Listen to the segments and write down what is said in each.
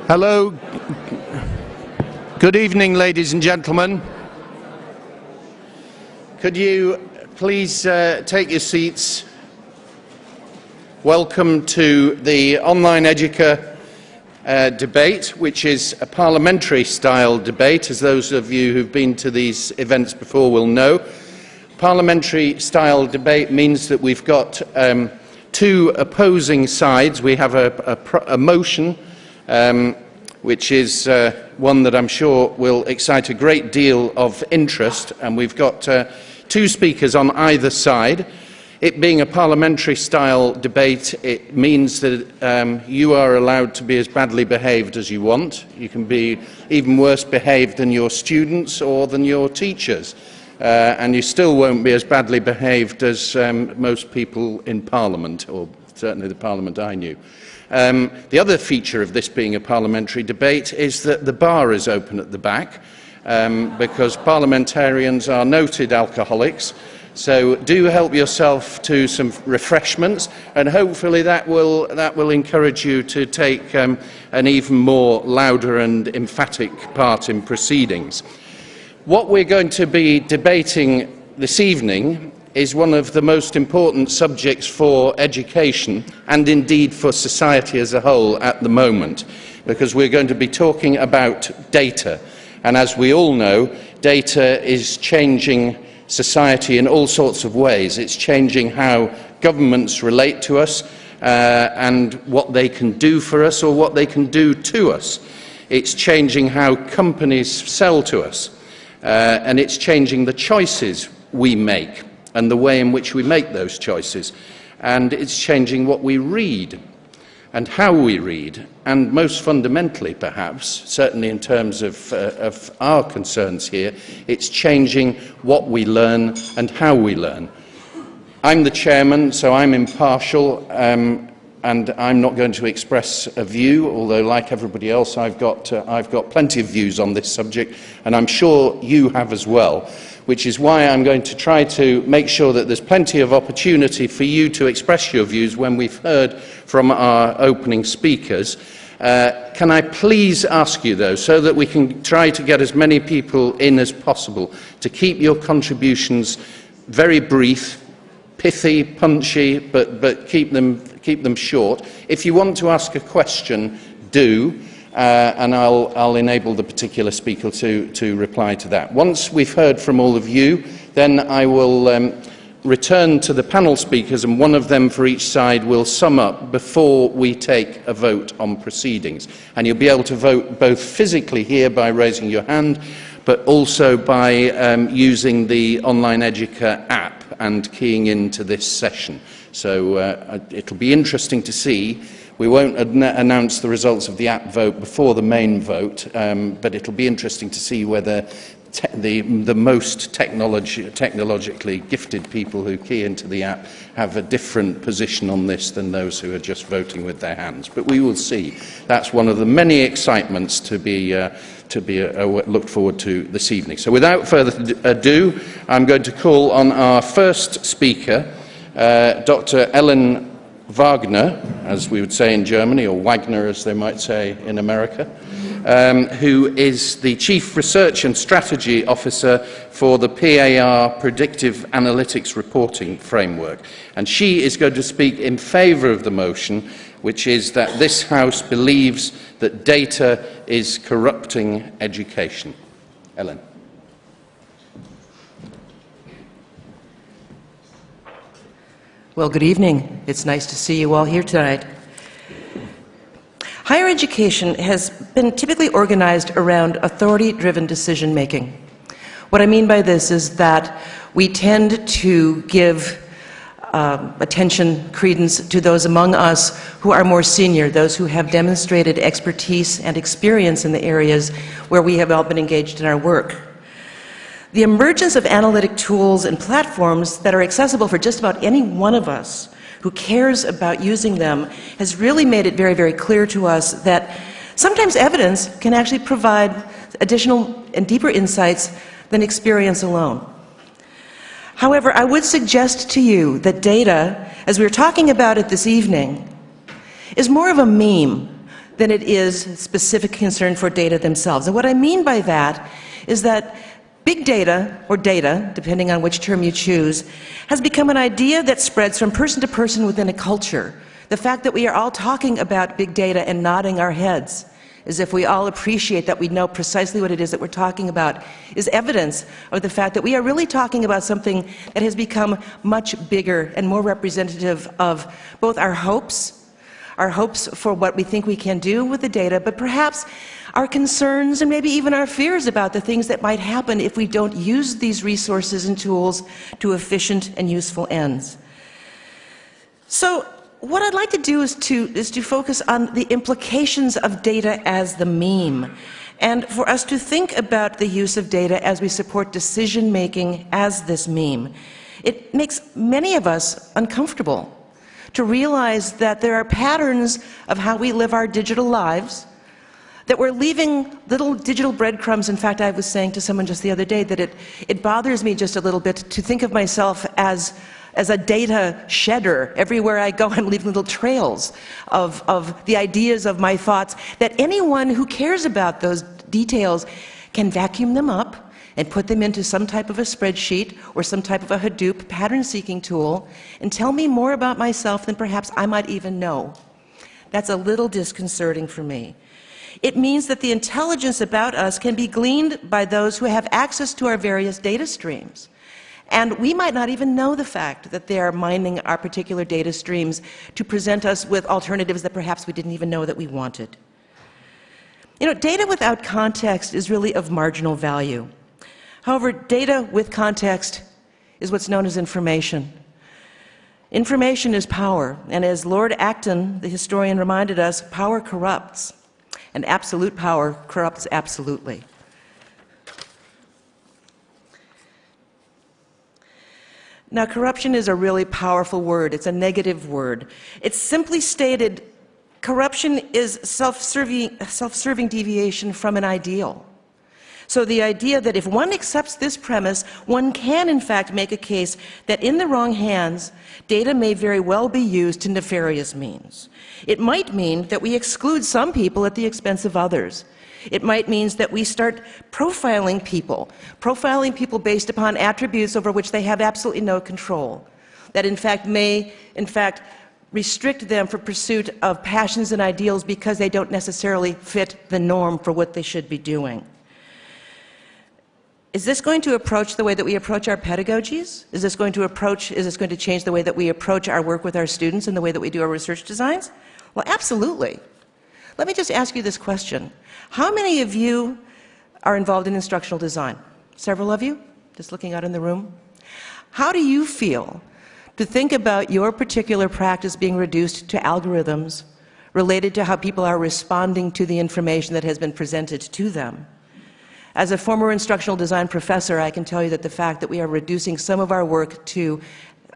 Hello. Good evening, ladies and gentlemen. Could you please take your seats? Welcome to the Online EDUCA debate, which is a parliamentary style debate, as those of you who've been to these events before will know. Parliamentary style debate means that we've got two opposing sides. We have a motion which is one that I'm sure will excite a great deal of interest, and we've got two speakers on either side. It being a parliamentary style debate, it means that you are allowed to be as badly behaved as you want. You can be even worse behaved than your students or than your teachers, and you still won't be as badly behaved as most people in Parliament, or certainly the Parliament I knew. The other feature of this being a parliamentary debate is that the bar is open at the back, because parliamentarians are noted alcoholics. So do help yourself to some refreshments, and hopefully that will encourage you to take an even more louder and emphatic part in proceedings. What we're going to be debating this evening is one of the most important subjects for education and indeed for society as a whole at the moment, because we're going to be talking about data. And as we all know, data is changing society in all sorts of ways. It's changing how governments relate to us and what they can do for us or what they can do to us. It's changing how companies sell to us, and it's changing the choices we make and the way in which we make those choices. And it's changing what we read and how we read, and most fundamentally perhaps, certainly in terms of our concerns here, it's changing what we learn and how we learn. I'm the chairman, so I'm impartial, and I'm not going to express a view, although like everybody else I've got plenty of views on this subject, and I'm sure you have as well, which is why I'm going to try to make sure that there's plenty of opportunity for you to express your views when we've heard from our opening speakers. Can I please ask you, though, so that we can try to get as many people in as possible, to keep your contributions very brief, pithy, punchy, but keep them short. If you want to ask a question, do. And I'll enable the particular speaker to reply to that. Once we've heard from all of you, then I will return to the panel speakers, and one of them for each side will sum up before we take a vote on proceedings. And you'll be able to vote both physically here by raising your hand, but also by using the Online EDUCA app and keying into this session. So it'll be interesting to see. We won't announce the results of the app vote before the main vote, but it'll be interesting to see whether the most technologically gifted people who key into the app have a different position on this than those who are just voting with their hands. But we will see. That's one of the many excitements to be looked forward to this evening. So without further ado, I'm going to call on our first speaker, Dr. Ellen Wagner, as we would say in Germany, or Wagner as they might say in America, who is the Chief Research and Strategy Officer for the PAR Predictive Analytics Reporting Framework. And she is going to speak in favour of the motion, which is that this House believes that data is corrupting education. Ellen. Well, good evening. It's nice to see you all here tonight. Higher education has been typically organized around authority-driven decision-making. What I mean by this is that we tend to give attention, credence to those among us who are more senior, those who have demonstrated expertise and experience in the areas where we have all been engaged in our work. The emergence of analytic tools and platforms that are accessible for just about any one of us who cares about using them has really made it very, very clear to us that sometimes evidence can actually provide additional and deeper insights than experience alone. However, I would suggest to you that data, as we're talking about it this evening, is more of a meme than it is specific concern for data themselves. And what I mean by that is that big data, or data, depending on which term you choose, has become an idea that spreads from person to person within a culture. The fact that we are all talking about big data and nodding our heads as if we all appreciate that we know precisely what it is that we're talking about is evidence of the fact that we are really talking about something that has become much bigger and more representative of both our hopes for what we think we can do with the data, but perhaps our concerns and maybe even our fears about the things that might happen if we don't use these resources and tools to efficient and useful ends. So what I'd like to do is to focus on the implications of data as the meme, and for us to think about the use of data as we support decision-making as this meme. It makes many of us uncomfortable to realize that there are patterns of how we live our digital lives, that we're leaving little digital breadcrumbs. In fact, I was saying to someone just the other day that it bothers me just a little bit to think of myself as a data shedder. Everywhere I go, I'm leaving little trails of the ideas of my thoughts, that anyone who cares about those details can vacuum them up and put them into some type of a spreadsheet or some type of a Hadoop pattern-seeking tool and tell me more about myself than perhaps I might even know. That's a little disconcerting for me. It means that the intelligence about us can be gleaned by those who have access to our various data streams. And we might not even know the fact that they are mining our particular data streams to present us with alternatives that perhaps we didn't even know that we wanted. You know, data without context is really of marginal value. However, data with context is what's known as information. Information is power, and as Lord Acton, the historian, reminded us, power corrupts, and absolute power corrupts absolutely. Now, corruption is a really powerful word. It's a negative word. It's simply stated, corruption is self-serving deviation from an ideal. So the idea that if one accepts this premise, one can in fact make a case that in the wrong hands, data may very well be used to nefarious means. It might mean that we exclude some people at the expense of others. It might mean that we start profiling people based upon attributes over which they have absolutely no control, that in fact may restrict them for pursuit of passions and ideals because they don't necessarily fit the norm for what they should be doing. Is this going to approach the way that we approach our pedagogies? Is this going to change the way that we approach our work with our students and the way that we do our research designs? Well, absolutely. Let me just ask you this question. How many of you are involved in instructional design? Several of you? Just looking out in the room. How do you feel to think about your particular practice being reduced to algorithms related to how people are responding to the information that has been presented to them? As a former instructional design professor, I can tell you that the fact that we are reducing some of our work to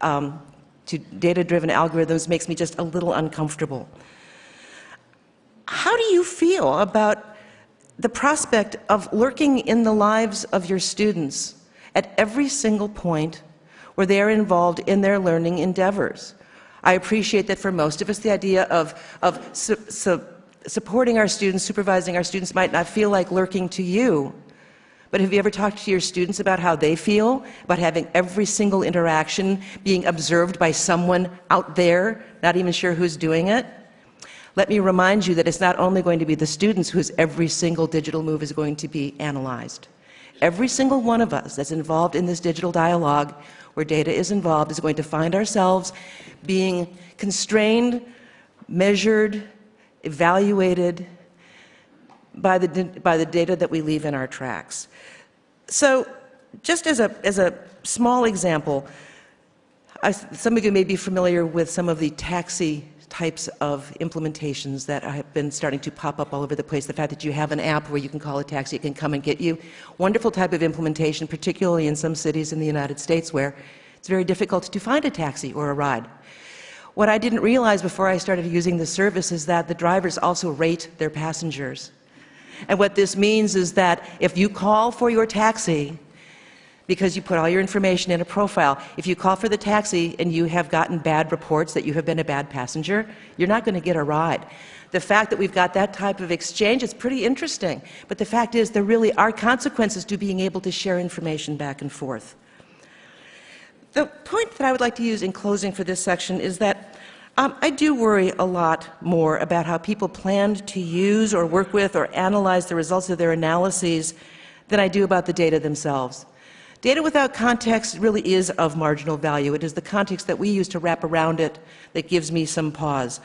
data-driven algorithms makes me just a little uncomfortable. How do you feel about the prospect of lurking in the lives of your students at every single point where they are involved in their learning endeavors? I appreciate that for most of us, the idea of supporting our students, supervising our students might not feel like lurking to you. But have you ever talked to your students about how they feel about having every single interaction being observed by someone out there, not even sure who's doing it? Let me remind you that it's not only going to be the students whose every single digital move is going to be analyzed. Every single one of us that's involved in this digital dialogue where data is involved is going to find ourselves being constrained, measured, evaluated by the data that we leave in our tracks. So just as a small example, some of you may be familiar with some of the taxi types of implementations that have been starting to pop up all over the place. The fact that you have an app where you can call a taxi, it can come and get you. Wonderful type of implementation, particularly in some cities in the United States where it's very difficult to find a taxi or a ride. What I didn't realize before I started using the service is that the drivers also rate their passengers. And what this means is that if you call for your taxi, because you put all your information in a profile. If you call for the taxi and you have gotten bad reports that you have been a bad passenger, you're not going to get a ride. The fact that we've got that type of exchange is pretty interesting, but the fact is there really are consequences to being able to share information back and forth. The point that I would like to use in closing for this section is that I do worry a lot more about how people planned to use or work with or analyze the results of their analyses than I do about the data themselves. Data without context really is of marginal value. It is the context that we use to wrap around it that gives me some pause.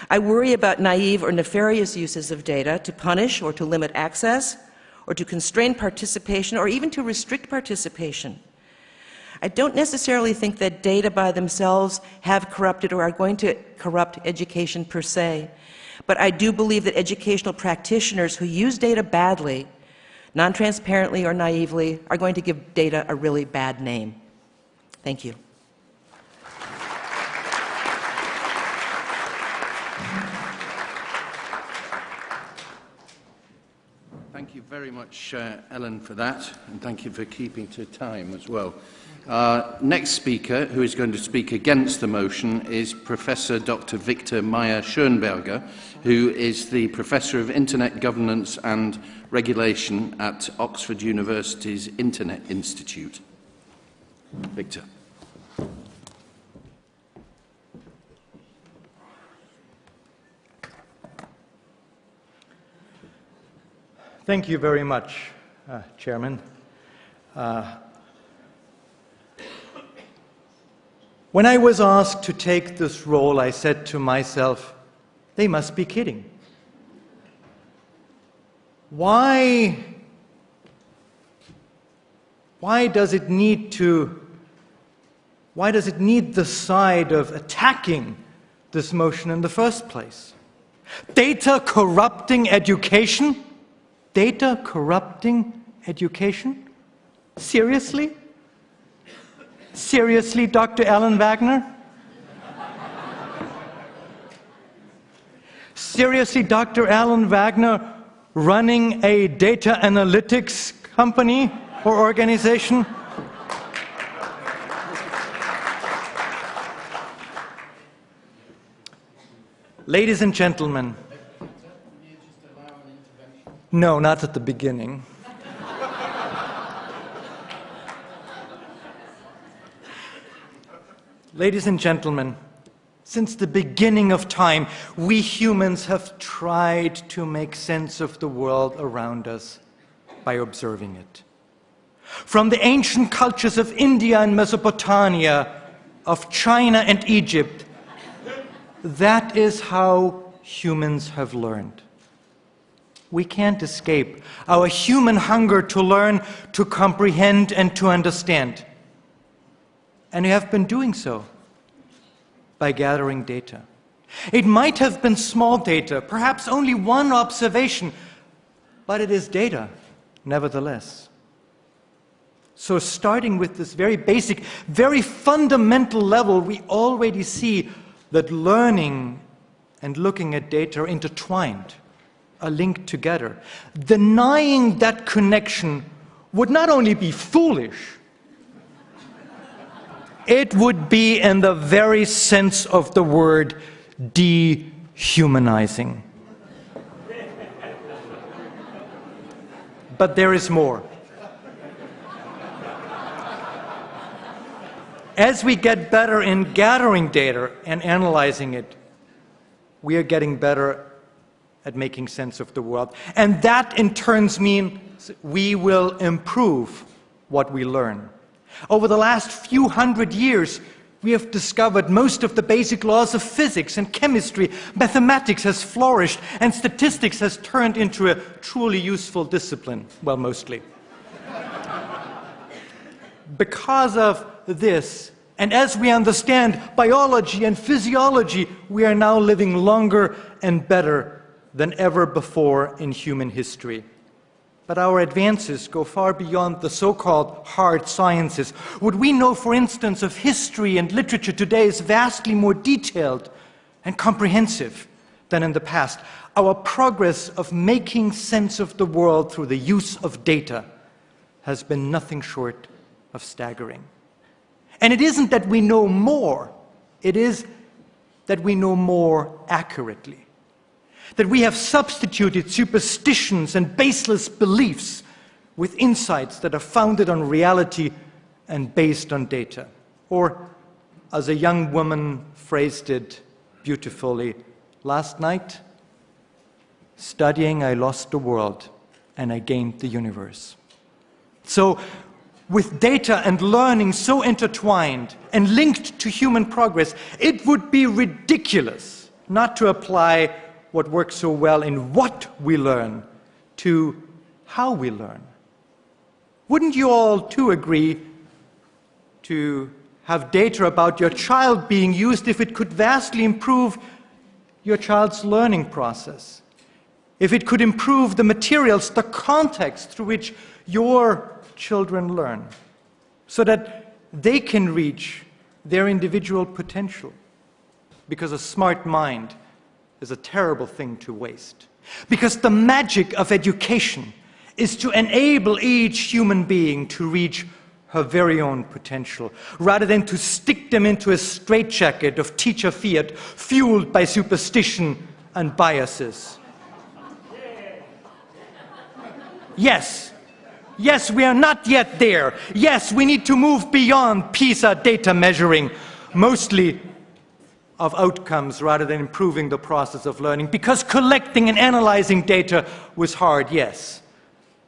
I worry about naive or nefarious uses of data to punish or to limit access, or to constrain participation, or even to restrict participation. I don't necessarily think that data by themselves have corrupted or are going to corrupt education per se, but I do believe that educational practitioners who use data badly, non-transparently or naively, are going to give data a really bad name. Thank you. Thank you very much, Ellen, for that, and thank you for keeping to time as well. Next speaker, who is going to speak against the motion, is Professor Dr. Victor Meyer-Schönberger, who is the Professor of Internet Governance and Regulation at Oxford University's Internet Institute. Victor. Thank you very much, Chairman. When I was asked to take this role, I said to myself, they must be kidding. Why does it need the side of attacking this motion in the first place? Data corrupting education? Data corrupting education? Seriously? Seriously, Dr. Alan Wagner? Seriously, Dr. Alan Wagner running a data analytics company or organization? Ladies and gentlemen, no, not at the beginning. Ladies and gentlemen, since the beginning of time, we humans have tried to make sense of the world around us by observing it. From the ancient cultures of India and Mesopotamia, of China and Egypt, that is how humans have learned. We can't escape our human hunger to learn, to comprehend, and to understand. And we have been doing so by gathering data. It might have been small data, perhaps only one observation, but it is data, nevertheless. So starting with this very basic, very fundamental level, we already see that learning and looking at data are intertwined, are linked together. Denying that connection would not only be foolish, it would be, in the very sense of the word, dehumanizing. But there is more. As we get better in gathering data and analyzing it, we are getting better at making sense of the world. And that in turn means we will improve what we learn. Over the last few hundred years, we have discovered most of the basic laws of physics and chemistry. Mathematics has flourished, and statistics has turned into a truly useful discipline. Well, mostly. Because of this, and as we understand biology and physiology, we are now living longer and better than ever before in human history. But our advances go far beyond the so-called hard sciences. What we know, for instance, of history and literature today is vastly more detailed and comprehensive than in the past. Our progress of making sense of the world through the use of data has been nothing short of staggering. And it isn't that we know more, it is that we know more accurately. That we have substituted superstitions and baseless beliefs with insights that are founded on reality and based on data. Or, as a young woman phrased it beautifully last night, studying I lost the world and I gained the universe. So, with data and learning so intertwined and linked to human progress, it would be ridiculous not to apply what works so well in what we learn to how we learn. Wouldn't you all too agree to have data about your child being used if it could vastly improve your child's learning process? If it could improve the materials, the context through which your children learn, so that they can reach their individual potential. Because a smart mind is a terrible thing to waste. Because the magic of education is to enable each human being to reach her very own potential, rather than to stick them into a straitjacket of teacher fiat fueled by superstition and biases. Yes, we are not yet there. Yes, we need to move beyond PISA data measuring, mostly of outcomes rather than improving the process of learning, because collecting and analyzing data was hard, yes.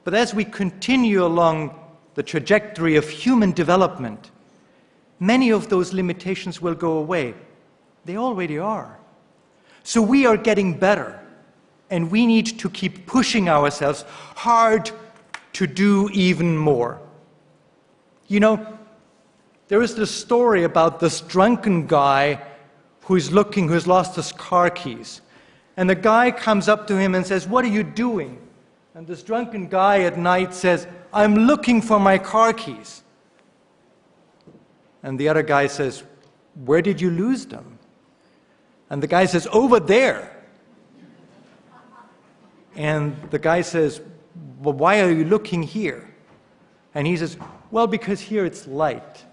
But as we continue along the trajectory of human development, many of those limitations will go away. They already are. So we are getting better, and we need to keep pushing ourselves hard to do even more. You know, there is this story about this drunken guy who's lost his car keys. And the guy comes up to him and says, "What are you doing?" And this drunken guy at night says, "I'm looking for my car keys." And the other guy says, "Where did you lose them?" And the guy says, "Over there." And the guy says, "Well, why are you looking here?" And he says, "Well, because here it's light."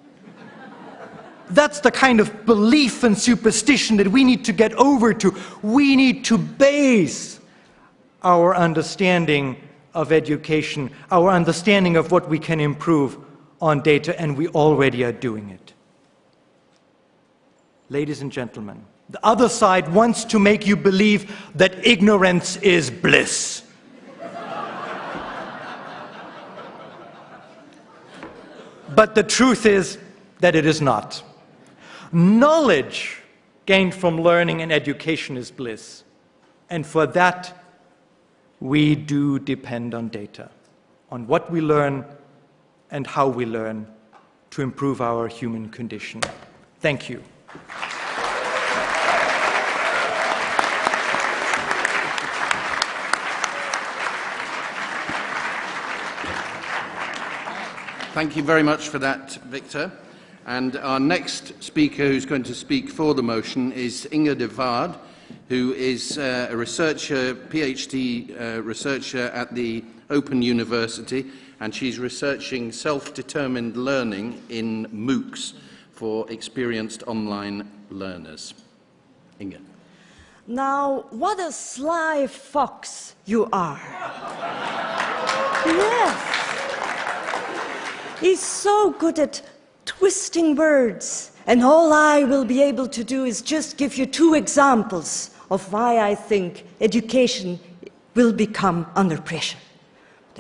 That's the kind of belief and superstition that we need to get over to. We need to base our understanding of education, our understanding of what we can improve on data, and we already are doing it. Ladies and gentlemen, the other side wants to make you believe that ignorance is bliss. But the truth is that it is not. Knowledge gained from learning and education is bliss. And for that, we do depend on data, on what we learn and how we learn to improve our human condition. Thank you. Thank you very much for that, Victor. And our next speaker who's going to speak for the motion is Inge de Waard, who is a researcher, PhD researcher at the Open University, and she's researching self-determined learning in MOOCs for experienced online learners. Inge. Now, what a sly fox you are. Yes. He's so good at twisting words, and all I will be able to do is just give you 2 examples of why I think education will become under pressure.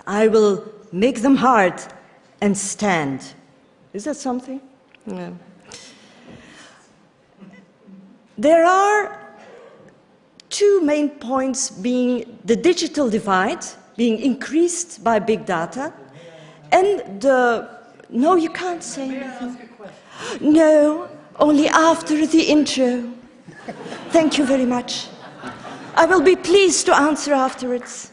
I will make them hard and stand. Is that something? No. There are 2 main points, being the digital divide, being increased by big data, and no, you can't say anything. No, only after the intro. Thank you very much. I will be pleased to answer afterwards.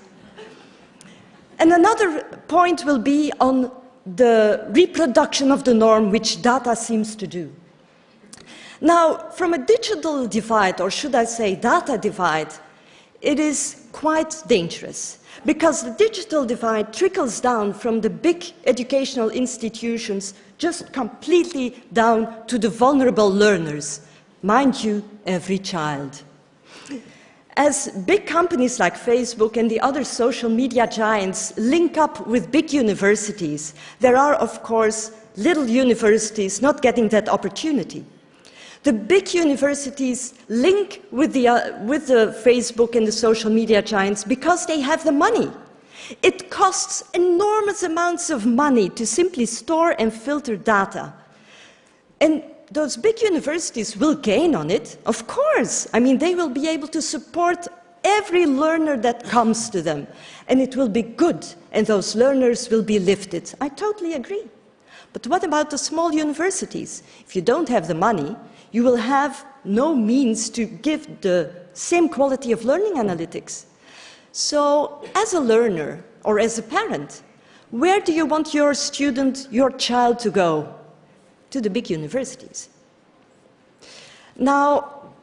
And another point will be on the reproduction of the norm, which data seems to do. Now, from a digital divide, or should I say data divide, it is quite dangerous, because the digital divide trickles down from the big educational institutions just completely down to the vulnerable learners. Mind you, every child. As big companies like Facebook and the other social media giants link up with big universities, there are, of course, little universities not getting that opportunity. The big universities link with the Facebook and the social media giants because they have the money. It costs enormous amounts of money to simply store and filter data. And those big universities will gain on it, of course. I mean, they will be able to support every learner that comes to them. And it will be good, and those learners will be lifted. I totally agree. But what about the small universities? If you don't have the money, you will have no means to give the same quality of learning analytics. So, as a learner or as a parent, where do you want your student, your child to go? To the big universities. Now,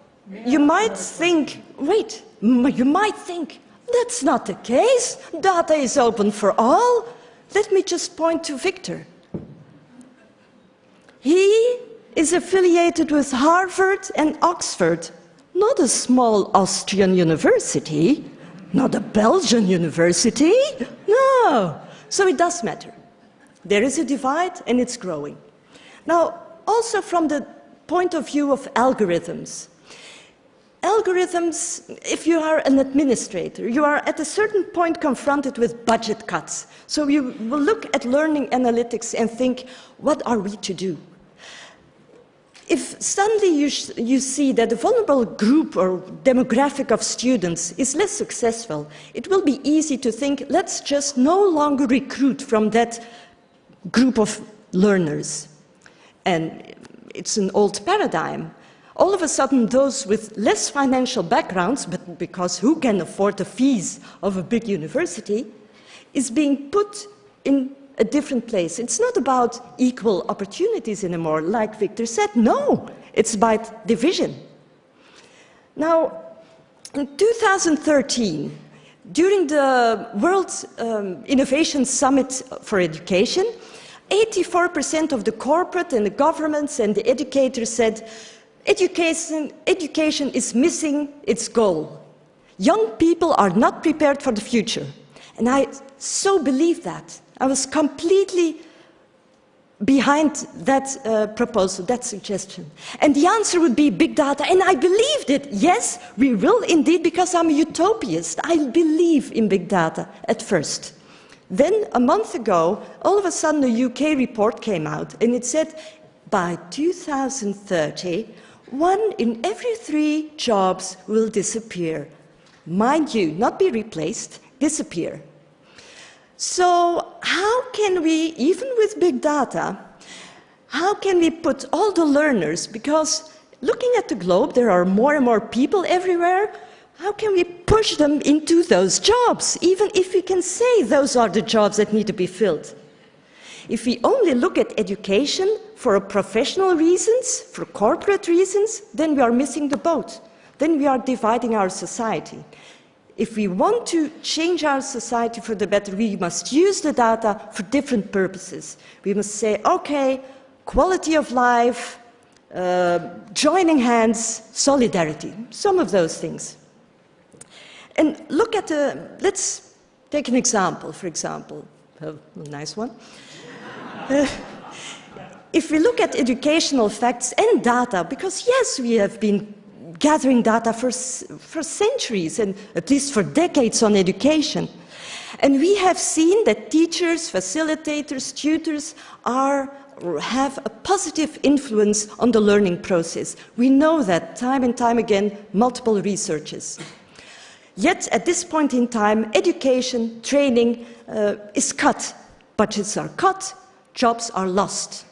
you might think, that's not the case. Data is open for all. Let me just point to Victor. He is affiliated with Harvard and Oxford, not a small Austrian university, not a Belgian university, no. So it does matter. There is a divide and it's growing. Now, also from the point of view of algorithms, if you are an administrator, you are at a certain point confronted with budget cuts. So you will look at learning analytics and think, what are we to do? If suddenly you see that a vulnerable group or demographic of students is less successful, it will be easy to think, let's just no longer recruit from that group of learners. And it's an old paradigm. All of a sudden, those with less financial backgrounds, but because who can afford the fees of a big university, is being put in a different place. It's not about equal opportunities anymore, like Victor said. No, it's about division. Now, in 2013, during the World Innovation Summit for Education, 84% of the corporate and the governments and the educators said, education is missing its goal. Young people are not prepared for the future. And I so believe that. I was completely behind that proposal, that suggestion. And the answer would be big data, and I believed it. Yes, we will indeed, because I'm a utopist. I believe in big data at first. Then, a month ago, all of a sudden a UK report came out, and it said, by 2030, 1 in every 3 jobs will disappear. Mind you, not be replaced, disappear. So how can we, even with big data, how can we put all the learners, because looking at the globe, there are more and more people everywhere, how can we push them into those jobs, even if we can say those are the jobs that need to be filled? If we only look at education for professional reasons, for corporate reasons, then we are missing the boat. Then we are dividing our society. If we want to change our society for the better, we must use the data for different purposes. We must say, okay, quality of life, joining hands, solidarity, some of those things. And look at let's take an example, for example, a nice one. If we look at educational facts and data, because yes, we have been gathering data for centuries and at least for decades on education. And we have seen that teachers, facilitators, tutors have a positive influence on the learning process. We know that time and time again, multiple researches. Yet at this point in time, education, training is cut. Budgets are cut, jobs are lost.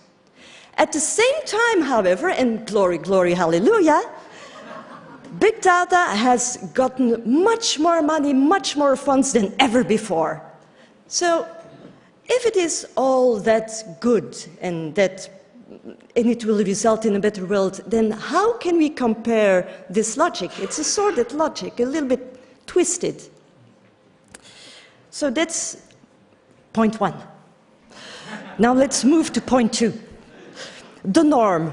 At the same time, however, and glory, glory, hallelujah, big data has gotten much more money, much more funds than ever before. So if it is all that good and it will result in a better world, then how can we compare this logic? It's a sordid logic, a little bit twisted. So that's point one. Now let's move to point two. The norm.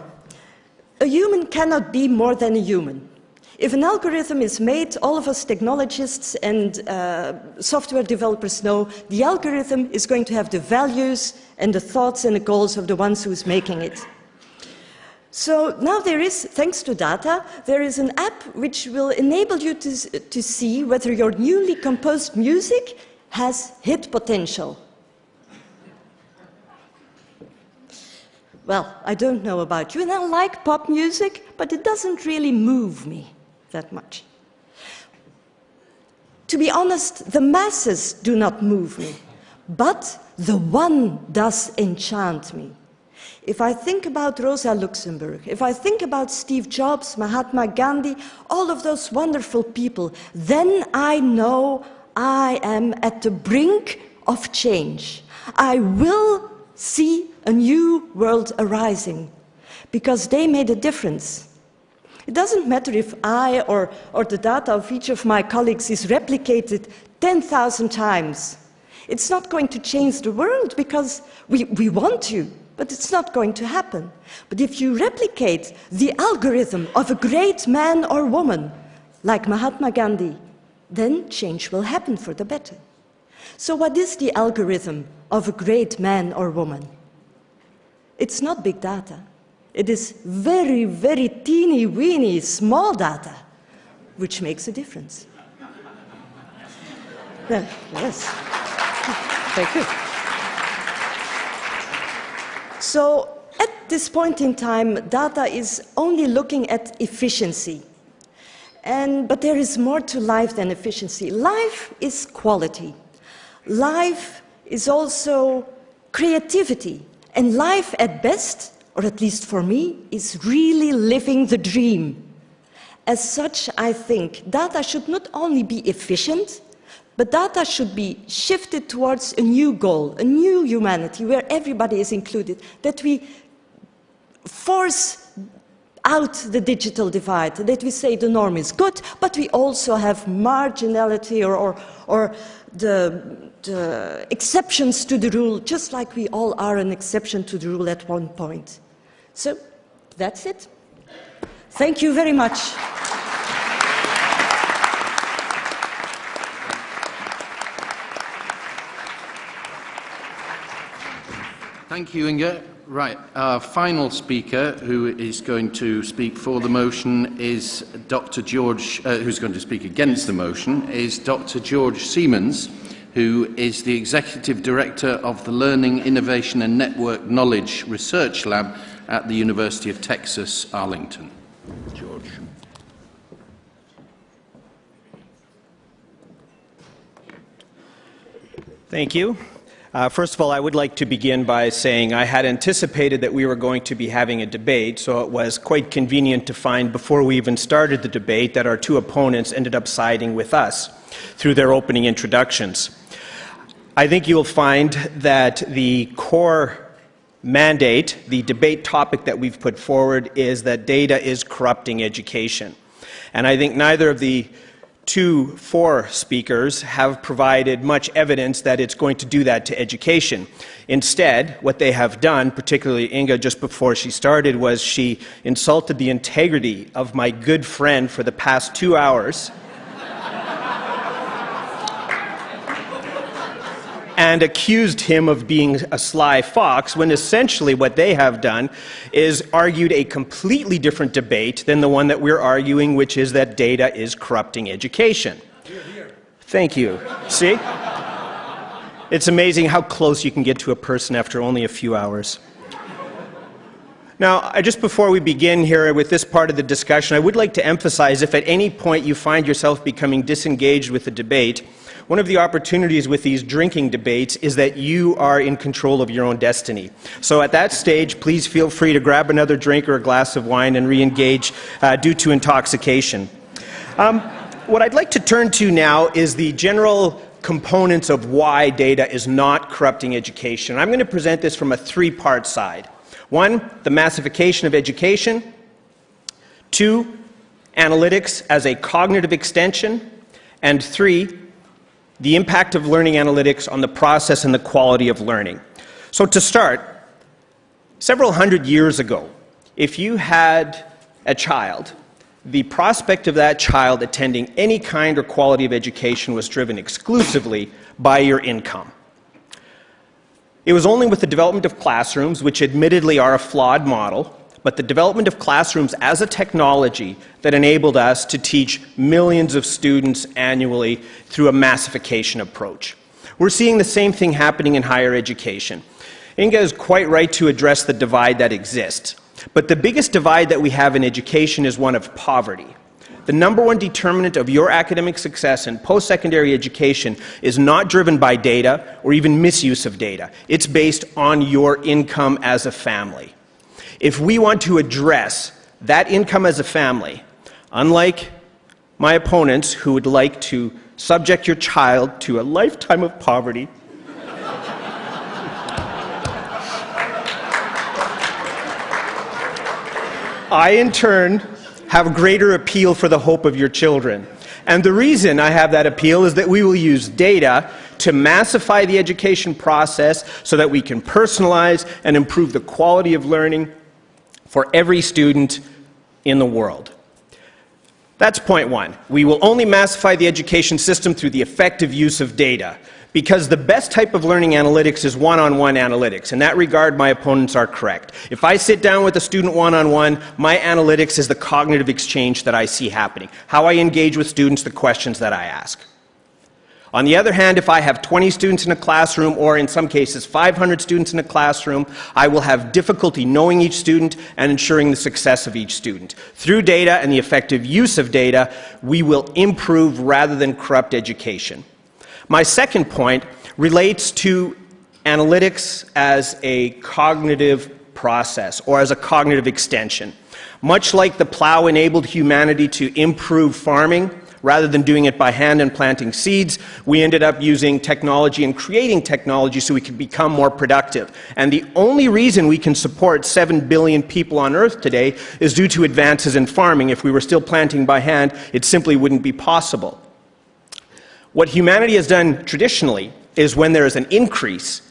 A human cannot be more than a human. If an algorithm is made, all of us technologists and software developers know the algorithm is going to have the values and the thoughts and the goals of the ones who's making it. So now there is, thanks to data, there is an app which will enable you to see whether your newly composed music has hit potential. Well, I don't know about you, and I like pop music, but it doesn't really move me that much. To be honest, the masses do not move me, but the one does enchant me. If I think about Rosa Luxemburg, if I think about Steve Jobs, Mahatma Gandhi, all of those wonderful people, then I know I am at the brink of change. I will see a new world arising, because they made a difference. It doesn't matter if I or the data of each of my colleagues is replicated 10,000 times. It's not going to change the world because we want to, but it's not going to happen. But if you replicate the algorithm of a great man or woman, like Mahatma Gandhi, then change will happen for the better. So what is the algorithm of a great man or woman? It's not big data. It is very, very teeny-weeny small data, which makes a difference. Yes. Thank you. So at this point in time, data is only looking at efficiency. But there is more to life than efficiency. Life is quality. Life is also creativity. And life at best, or at least for me, is really living the dream. As such, I think data should not only be efficient, but data should be shifted towards a new goal, a new humanity where everybody is included, that we force out the digital divide, that we say the norm is good, but we also have marginality or the exceptions to the rule, just like we all are an exception to the rule at one point. So that's it. Thank you very much. Thank you, Inge. Right, our final speaker, who is going to speak for the motion, is Dr. George, who's going to speak against the motion, is Dr. George Siemens, who is the Executive Director of the Learning, Innovation and Network Knowledge Research Lab at the University of Texas, Arlington. George. Thank you. First of all, I would like to begin by saying I had anticipated that we were going to be having a debate, so it was quite convenient to find before we even started the debate that our two opponents ended up siding with us through their opening introductions. I think you'll find that the core mandate, the debate topic that we've put forward, is that data is corrupting education. And I think neither of the four speakers have provided much evidence that it's going to do that to education. Instead, what they have done, particularly Inga just before she started, was she insulted the integrity of my good friend for the past 2 hours and accused him of being a sly fox, when essentially what they have done is argued a completely different debate than the one that we're arguing, which is that data is corrupting education. Here, here. Thank you. See? It's amazing how close you can get to a person after only a few hours. Now, just before we begin here with this part of the discussion, I would like to emphasize, if at any point you find yourself becoming disengaged with the debate, one of the opportunities with these drinking debates is that you are in control of your own destiny. So at that stage, please feel free to grab another drink or a glass of wine and re-engage due to intoxication. What I'd like to turn to now is the general components of why data is not corrupting education. I'm going to present this from a three-part side. 1, the massification of education. 2, analytics as a cognitive extension. And 3, the impact of learning analytics on the process and the quality of learning. So to start, several hundred years ago, if you had a child, the prospect of that child attending any kind or quality of education was driven exclusively by your income. It was only with the development of classrooms, which admittedly are a flawed model, but the development of classrooms as a technology that enabled us to teach millions of students annually through a massification approach. We're seeing the same thing happening in higher education. Inga is quite right to address the divide that exists. But the biggest divide that we have in education is one of poverty. The number one determinant of your academic success in post-secondary education is not driven by data or even misuse of data. It's based on your income as a family. If we want to address that income as a family, unlike my opponents who would like to subject your child to a lifetime of poverty, I, in turn, have greater appeal for the hope of your children. And the reason I have that appeal is that we will use data to massify the education process so that we can personalize and improve the quality of learning for every student in the world. That's point one. We will only massify the education system through the effective use of data, because the best type of learning analytics is one-on-one analytics. In that regard, my opponents are correct. If I sit down with a student one-on-one, my analytics is the cognitive exchange that I see happening, how I engage with students, the questions that I ask. On the other hand, if I have 20 students in a classroom, or in some cases 500 students in a classroom, I will have difficulty knowing each student and ensuring the success of each student. Through data and the effective use of data, we will improve rather than corrupt education. My second point relates to analytics as a cognitive process, or as a cognitive extension. Much like the plow enabled humanity to improve farming, rather than doing it by hand and planting seeds, we ended up using technology and creating technology so we could become more productive. And the only reason we can support 7 billion people on Earth today is due to advances in farming. If we were still planting by hand, it simply wouldn't be possible. What humanity has done traditionally is when there is an increase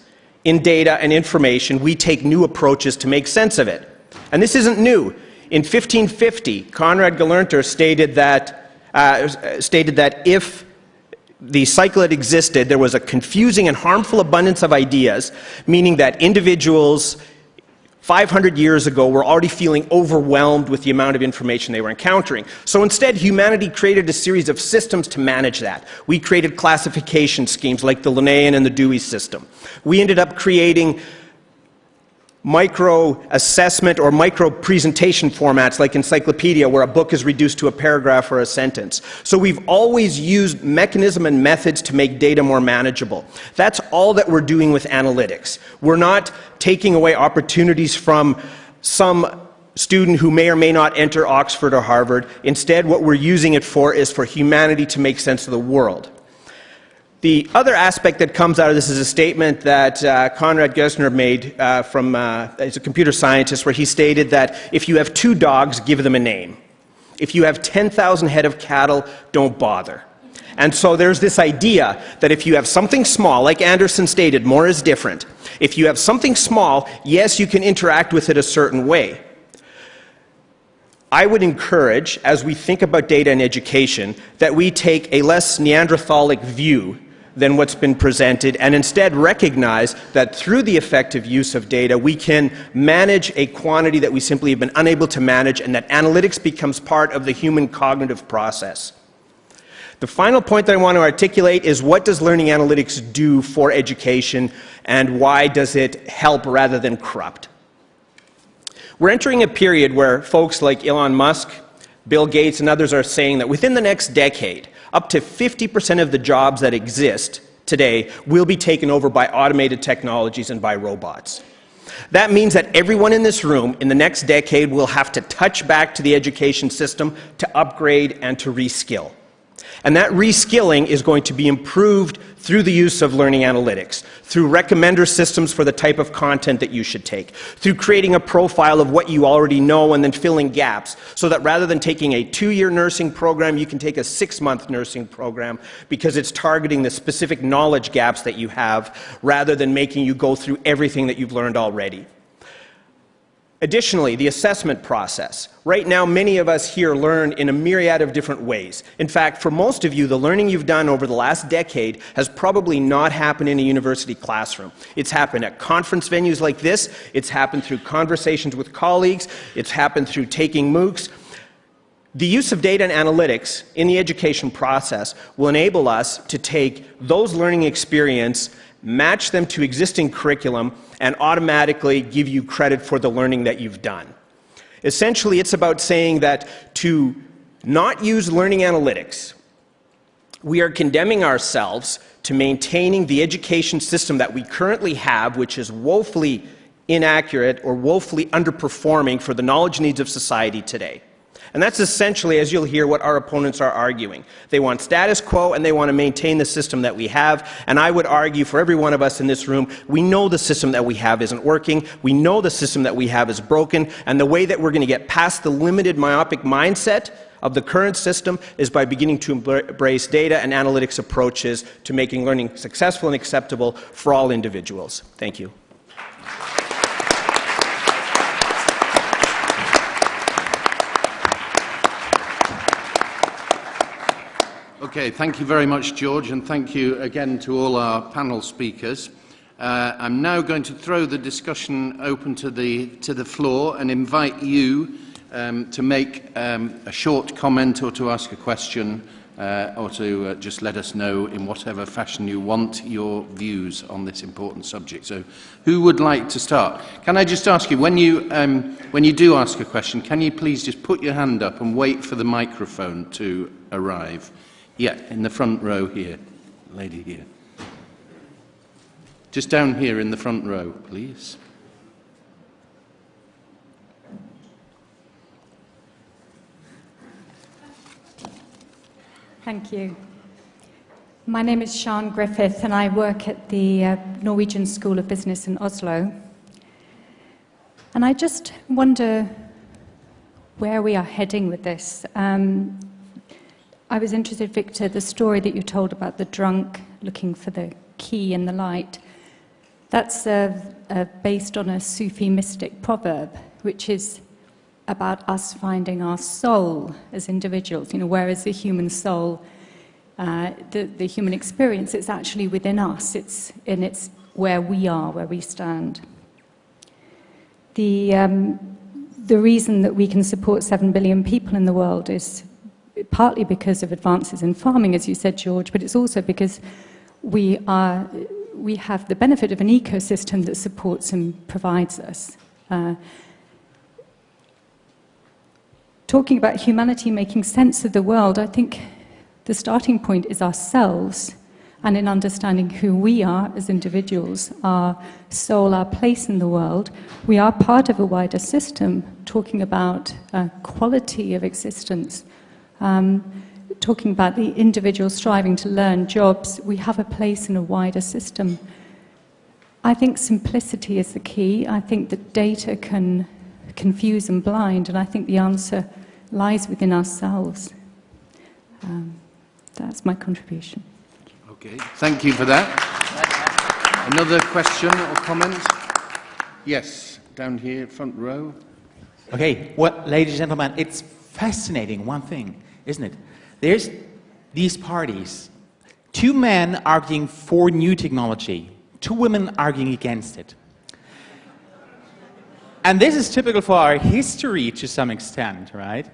in data and information, we take new approaches to make sense of it. And this isn't new. In 1550, Konrad Galernter stated that if the cycle had existed, there was a confusing and harmful abundance of ideas, meaning that individuals 500 years ago were already feeling overwhelmed with the amount of information they were encountering. So instead, humanity created a series of systems to manage that. We created classification schemes like the Linnaean and the Dewey system. We ended up creating micro-assessment or micro-presentation formats like encyclopedia, where a book is reduced to a paragraph or a sentence. So we've always used mechanism and methods to make data more manageable. That's all that we're doing with analytics. We're not taking away opportunities from some student who may or may not enter Oxford or Harvard. Instead, what we're using it for is for humanity to make sense of the world. The other aspect that comes out of this is a statement that Konrad Gessner made he's a computer scientist, where he stated that if you have 2 dogs, give them a name. If you have 10,000 head of cattle, don't bother. And so there's this idea that if you have something small, like Anderson stated, more is different. If you have something small, yes, you can interact with it a certain way. I would encourage, as we think about data and education, that we take a less Neanderthalic view than what's been presented, and instead recognize that through the effective use of data, we can manage a quantity that we simply have been unable to manage, and that analytics becomes part of the human cognitive process. The final point that I want to articulate is, what does learning analytics do for education, and why does it help rather than corrupt? We're entering a period where folks like Elon Musk, Bill Gates, and others are saying that within the next decade, up to 50% of the jobs that exist today will be taken over by automated technologies and by robots. That means that everyone in this room in the next decade will have to touch back to the education system to upgrade and to reskill. And that reskilling is going to be improved through the use of learning analytics, through recommender systems for the type of content that you should take, through creating a profile of what you already know and then filling gaps, so that rather than taking a 2-year nursing program, you can take a 6-month nursing program because it's targeting the specific knowledge gaps that you have rather than making you go through everything that you've learned already. Additionally, the assessment process. Right now, many of us here learn in a myriad of different ways. In fact, for most of you, the learning you've done over the last decade has probably not happened in a university classroom. It's happened at conference venues like this. It's happened through conversations with colleagues. It's happened through taking MOOCs. The use of data and analytics in the education process will enable us to take those learning experience, match them to existing curriculum, and automatically give you credit for the learning that you've done. Essentially, it's about saying that to not use learning analytics, we are condemning ourselves to maintaining the education system that we currently have, which is woefully inaccurate or woefully underperforming for the knowledge needs of society today. And that's essentially, as you'll hear, what our opponents are arguing. They want status quo and they want to maintain the system that we have. And I would argue for every one of us in this room, we know the system that we have isn't working. We know the system that we have is broken. And the way that we're going to get past the limited myopic mindset of the current system is by beginning to embrace data and analytics approaches to making learning successful and acceptable for all individuals. Thank you. Okay, thank you very much, George, and thank you again to all our panel speakers. I'm now going to throw the discussion open to the floor and invite you to make a short comment or to ask a question or to just let us know in whatever fashion you want your views on this important subject. So who would like to start? Can I just ask you, when you do ask a question, can you please just put your hand up and wait for the microphone to arrive? Yeah, in the front row here, lady here. Just down here in the front row, please. Thank you. My name is Sian Griffith and I work at the Norwegian School of Business in Oslo. And I just wonder where we are heading with this. I was interested, Victor, the story that you told about the drunk looking for the key in the light. That's based on a Sufi mystic proverb, which is about us finding our soul as individuals. You know, where is the human soul, the human experience? It's actually within us. It's where we are, where we stand. The reason that we can support 7 billion people in the world is partly because of advances in farming, as you said, George, but it's also because we have the benefit of an ecosystem that supports and provides us. Talking about humanity making sense of the world, I think the starting point is ourselves, and in understanding who we are as individuals, our soul, our place in the world. We are part of a wider system, talking about quality of existence. Talking about the individual striving to learn jobs, we have a place in a wider system. I think simplicity is the key. I think that data can confuse and blind, and I think the answer lies within ourselves. That's my contribution. Okay, thank you for that. Another question or comment? Yes, down here, front row. Okay, well, ladies and gentlemen, it's fascinating, one thing, isn't it? There's these parties, 2 men arguing for new technology, 2 women arguing against it. And this is typical for our history to some extent, right?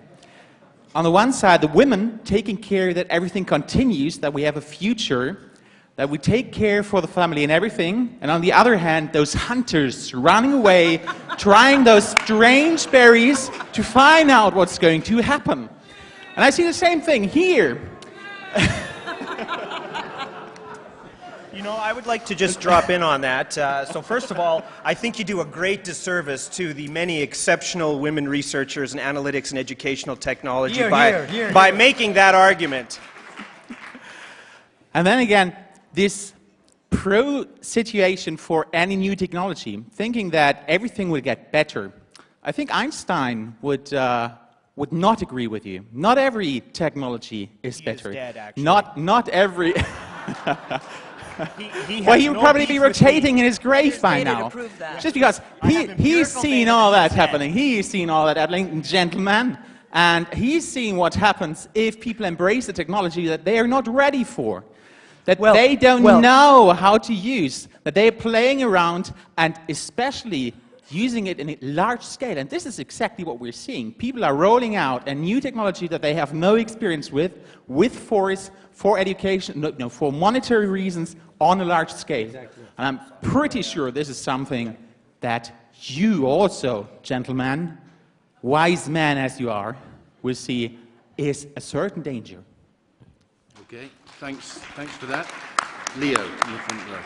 On the one side, the women taking care that everything continues, that we have a future, that we take care for the family and everything, and on the other hand, those hunters running away, trying those strange berries to find out what's going to happen. And I see the same thing here. You know, I would like to just drop in on that. So first of all, I think you do a great disservice to the many exceptional women researchers in analytics and educational technology by making that argument. And then again, this pro-situation for any new technology, thinking that everything will get better. I think Einstein would not agree with you. Not every technology is better. He is dead, actually. Not every... He Well, has he would no probably beef be with me. rotating in his grave by data to now. prove that. Just because he's empirical seen data all that that he's dead. happening. He's seen all that happening, gentlemen. And he's seeing what happens if people embrace the technology that they are not ready for. That they don't know how to use. That they're playing around and especially using it in a large scale. And this is exactly what we're seeing. People are rolling out a new technology that they have no experience with force, for education, no, for monetary reasons, on a large scale. Exactly. And I'm pretty sure this is something that you also, gentlemen, wise men as you are, will see is a certain danger. Okay, thanks for that. Leo, in the front row.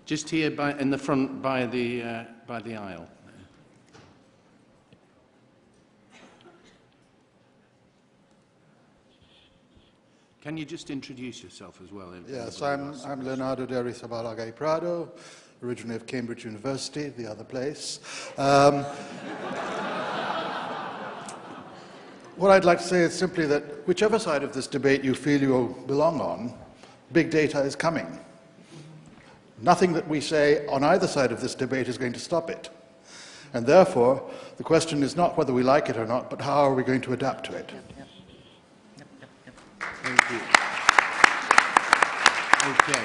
Just here in the front by the aisle. Can you just introduce yourself as well? Yes, I'm Leonardo de Rizabalaga Prado, originally of Cambridge University, the other place. What I'd like to say is simply that whichever side of this debate you feel you belong on, big data is coming. Nothing that we say on either side of this debate is going to stop it. And therefore, the question is not whether we like it or not, but how are we going to adapt to it. Thank you. Okay.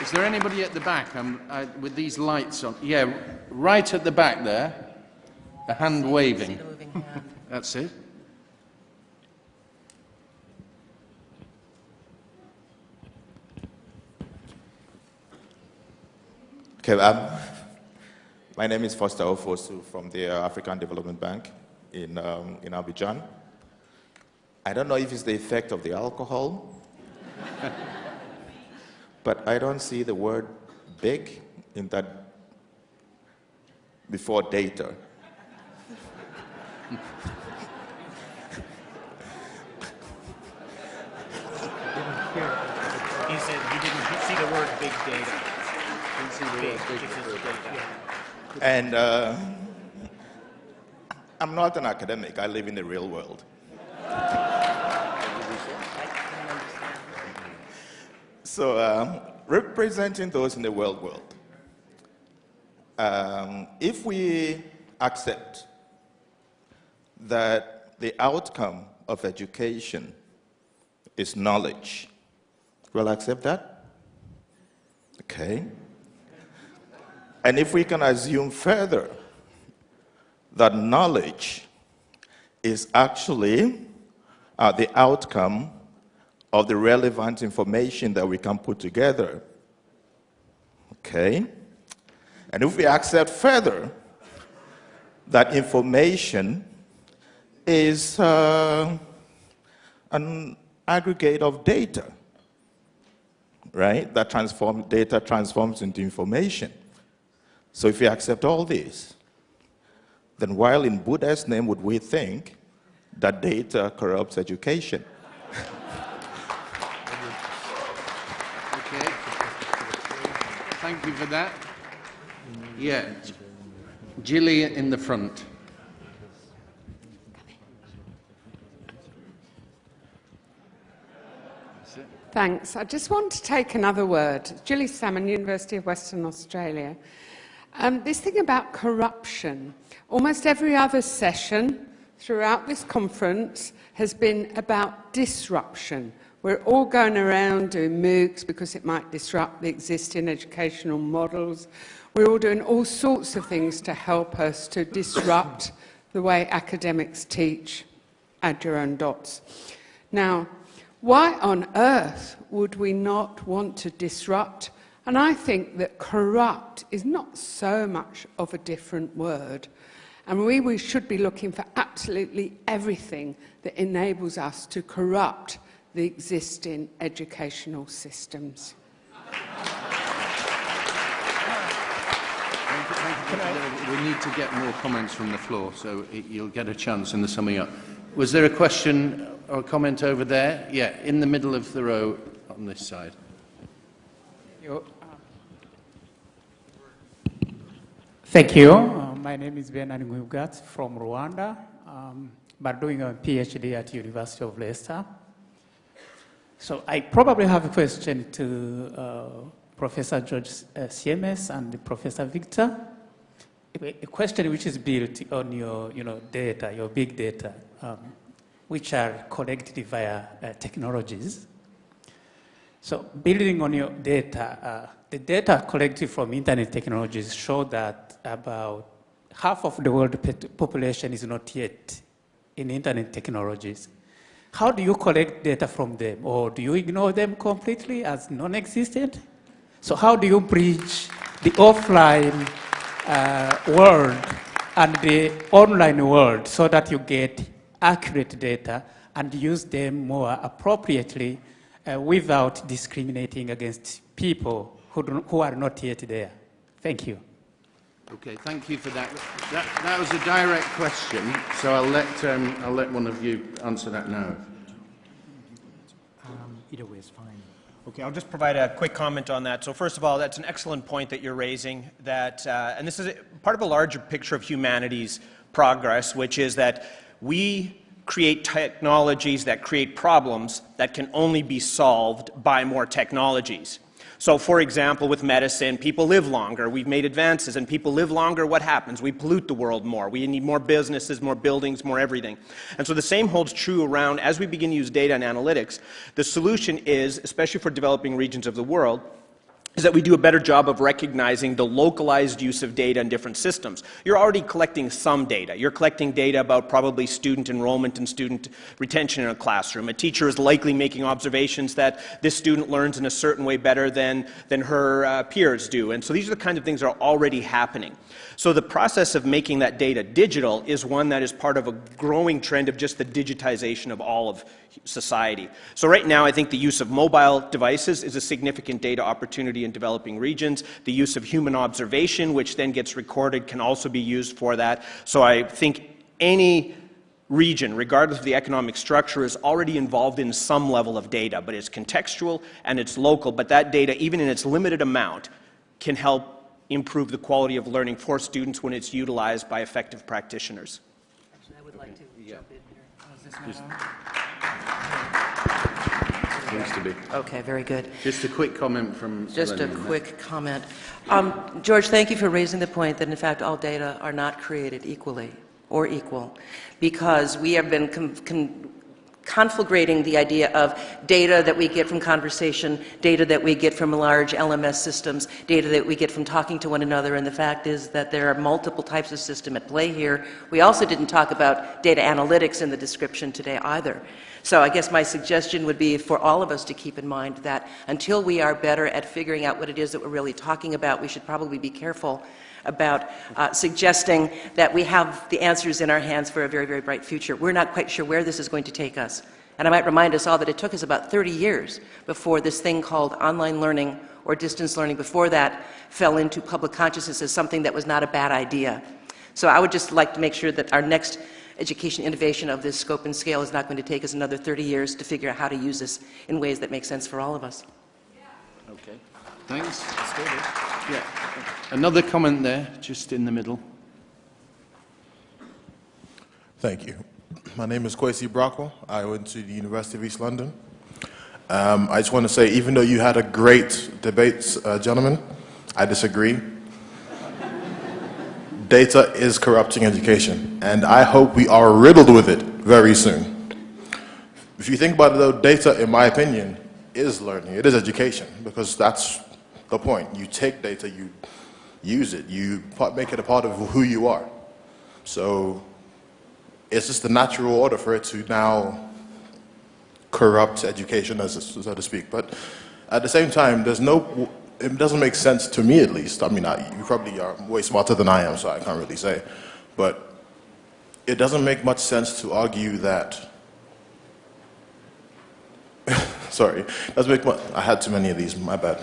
Is there anybody at the back with these lights on? Yeah, right at the back there. A hand waving. That's it. Okay, my name is Foster Ofosu from the African Development Bank in Abidjan. I don't know if it's the effect of the alcohol, but I don't see the word big in that before data. He said he didn't see the word big data. And I'm not an academic, I live in the real world. So, representing those in the world, if we accept that the outcome of education is knowledge, we'll accept that? Okay. And if we can assume further that knowledge is actually the outcome of the relevant information that we can put together, okay? And if we accept further that information is an aggregate of data, right? That data transforms into information. So if we accept all this, then while in Buddha's name would we think that data corrupts education? Okay. Thank you for that. Yeah. Gilly in the front. Thanks. I just want to take another word. Gilly Salmon, University of Western Australia. This thing about corruption, almost every other session throughout this conference has been about disruption. We're all going around doing MOOCs because it might disrupt the existing educational models. We're all doing all sorts of things to help us to disrupt the way academics teach. Add your own dots. Now, why on earth would we not want to disrupt? And I think that corrupt is not so much of a different word. And we should be looking for absolutely everything that enables us to corrupt the existing educational systems. We need to get more comments from the floor, so you'll get a chance in the summing up. Was there a question or a comment over there? Yeah, in the middle of the row on this side. Thank you. My name is Bernard Ngugat from Rwanda, but doing a PhD at University of Leicester. So I probably have a question to Professor George Siemes and Professor Victor. A question which is built on your data, your big data, which are collected via technologies. So building on your data, the data collected from internet technologies show that about half of the world population is not yet in internet technologies. How do you collect data from them? Or do you ignore them completely as non-existent? So how do you bridge the offline world and the online world so that you get accurate data and use them more appropriately without discriminating against people who are not yet there? Thank you. Okay, thank you for that. That was a direct question, so I'll let one of you answer that now. Either way is fine. Okay, I'll just provide a quick comment on that. So first of all, that's an excellent point that you're raising, that, and this is part of a larger picture of humanity's progress, which is that we create technologies that create problems that can only be solved by more technologies. So for example, with medicine, people live longer. We've made advances, and people live longer. What happens? We pollute the world more. We need more businesses, more buildings, more everything. And so the same holds true around, as we begin to use data and analytics, the solution is, especially for developing regions of the world, is that we do a better job of recognizing the localized use of data in different systems. You're already collecting some data. You're collecting data about probably student enrollment and student retention in a classroom. A teacher is likely making observations that this student learns in a certain way better than her peers do. And so these are the kinds of things that are already happening. So the process of making that data digital is one that is part of a growing trend of just the digitization of all of society. So right now, I think the use of mobile devices is a significant data opportunity in developing regions. The use of human observation, which then gets recorded, can also be used for that. So I think any region, regardless of the economic structure, is already involved in some level of data, but it's contextual and it's local. But that data, even in its limited amount, can help improve the quality of learning for students when it's utilized by effective practitioners. Actually, I would like to jump in here. Is this Just- not on? Seems to be. Okay, very good. Just a quick comment from Just a Lenny. quick comment. George, thank you for raising the point that, in fact, all data are not created equally or equal, because we have been conflagrating the idea of data that we get from conversation, data that we get from large LMS systems, data that we get from talking to one another, and the fact is that there are multiple types of system at play here. We also didn't talk about data analytics in the description today either. So I guess my suggestion would be for all of us to keep in mind that until we are better at figuring out what it is that we're really talking about, we should probably be careful about suggesting that we have the answers in our hands for a very, very bright future. We're not quite sure where this is going to take us. And I might remind us all that it took us about 30 years before this thing called online learning or distance learning, before that fell into public consciousness as something that was not a bad idea. So I would just like to make sure that our next education innovation of this scope and scale is not going to take us another 30 years to figure out how to use this in ways that make sense for all of us. Okay, thanks. Yeah. Another comment there, just in the middle. Thank you. My name is Kwesi Brockwell. I went to the University of East London. I just want to say, even though you had a great debate, gentlemen, I disagree. Data is corrupting education, and I hope we are riddled with it very soon. If you think about it, though, data, in my opinion, is learning. It is education, because that's the point. You take data, you use it, you make it a part of who you are. So it's just the natural order for it to now corrupt education, so to speak. But at the same time, it doesn't make sense to me, at least. I mean, you probably are way smarter than I am, so I can't really say. But it doesn't make much sense to argue that. Sorry, it doesn't make much. I had too many of these. My bad.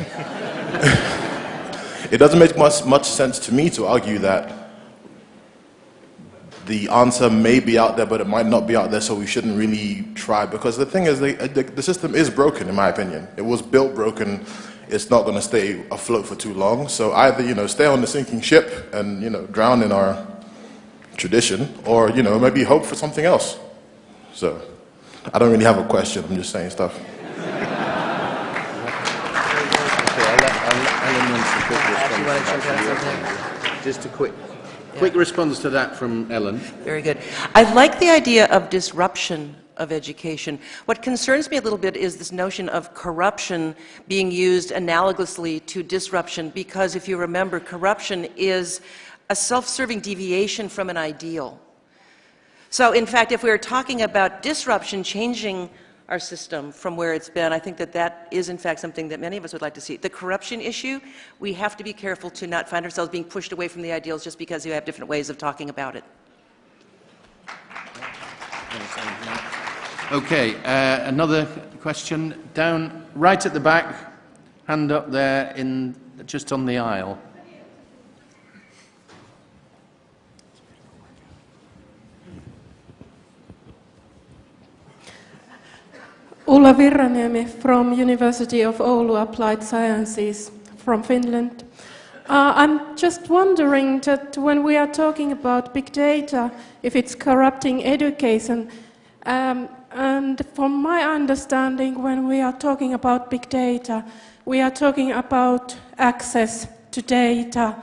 It doesn't make much sense to me to argue that the answer may be out there, but it might not be out there, so we shouldn't really try. Because the thing is, the system is broken, in my opinion. It was built broken. It's not going to stay afloat for too long. So either, stay on the sinking ship and, drown in our tradition, or, maybe hope for something else. So I don't really have a question. I'm just saying stuff. Just a quick response to that from Ellen. Very good. I like the idea of disruption of education. What concerns me a little bit is this notion of corruption being used analogously to disruption, because if you remember, corruption is a self-serving deviation from an ideal. So in fact, if we were talking about disruption, changing our system from where it's been, I think that that is in fact something that many of us would like to see. The corruption issue, we have to be careful to not find ourselves being pushed away from the ideals just because you have different ways of talking about it. Okay, another question down right at the back, hand up there just on the aisle. Ulla Virraniemi from University of Oulu Applied Sciences from Finland. I'm just wondering that when we are talking about big data, if it's corrupting education, and from my understanding, when we are talking about big data, we are talking about access to data,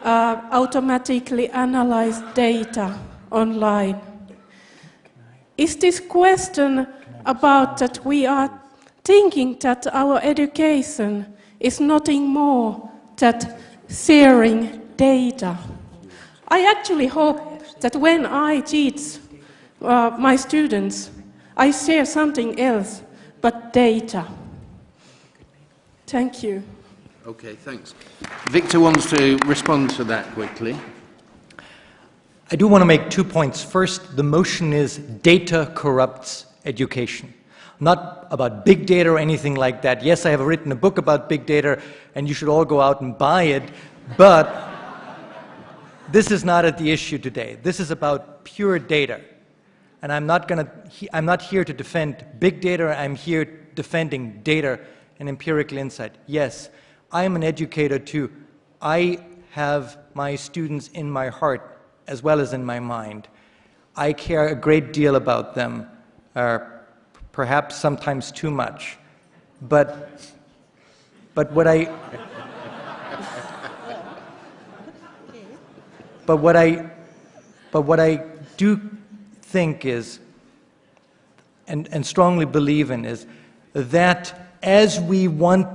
automatically analyzed data online. Is this question about that we are thinking that our education is nothing more than sharing data? I actually hope that when I teach my students, I share something else but data. Thank you. Okay, thanks. Victor wants to respond to that quickly. I do want to make 2 points. First, the motion is data corrupts education. Not about big data or anything like that. Yes, I have written a book about big data, and you should all go out and buy it, but this is not at the issue today. This is about pure data. And I'm not here to defend big data, I'm here defending data and empirical insight. Yes, I am an educator too. I have my students in my heart as well as in my mind. I care a great deal about them, perhaps sometimes too much. But what I do think is, and strongly believe in, is that as we want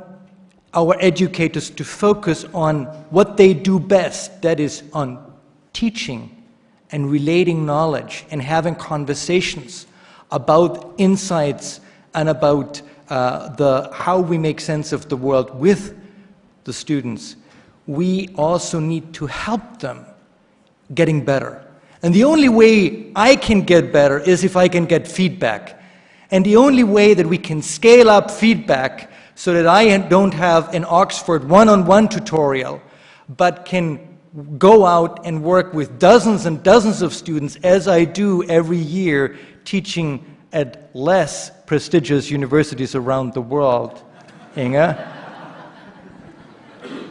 our educators to focus on what they do best, that is on teaching and relating knowledge and having conversations about insights and about how we make sense of the world with the students, we also need to help them getting better. And the only way I can get better is if I can get feedback. And the only way that we can scale up feedback so that I don't have an Oxford one-on-one tutorial, but can go out and work with dozens and dozens of students, as I do every year, teaching at less prestigious universities around the world. Inge?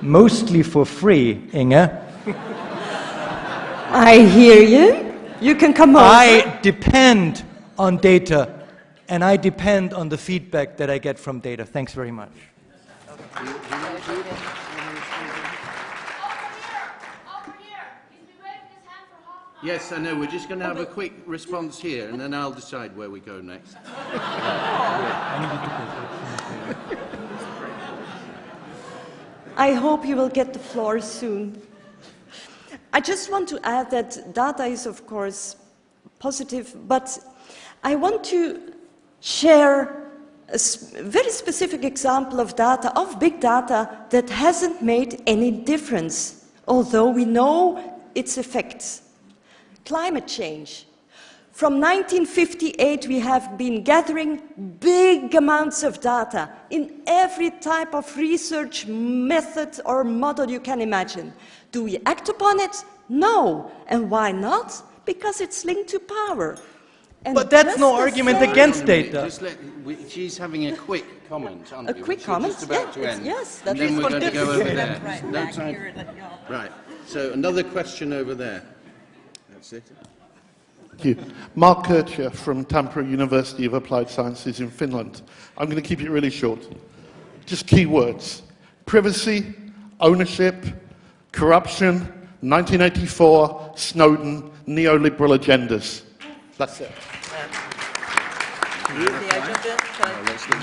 Mostly for free, Inge. I hear you. You can come over. I depend on data, and I depend on the feedback that I get from data. Thanks very much. Yes, I know. We're just going to have a quick response here, and then I'll decide where we go next. I hope you will get the floor soon. I just want to add that data is, of course, positive, but I want to share a very specific example of data, of big data, that hasn't made any difference, although we know its effects. Climate change. From 1958, we have been gathering big amounts of data in every type of research method or model you can imagine. Do we act upon it? No. And why not? because it's linked to power. And But that's just no the argument same- against data. Just she's having a quick comment, aren't A we, quick which we're comment, just about to yeah, end. yes, And that's then we're what going to it go is. over there. No time. Right. So another question over there. That's it. Thank you. Mark Kircher from Tampere University of Applied Sciences in Finland. I'm going to keep it really short. Just key words. Privacy, ownership, corruption, 1984, Snowden, neoliberal agendas. That's it.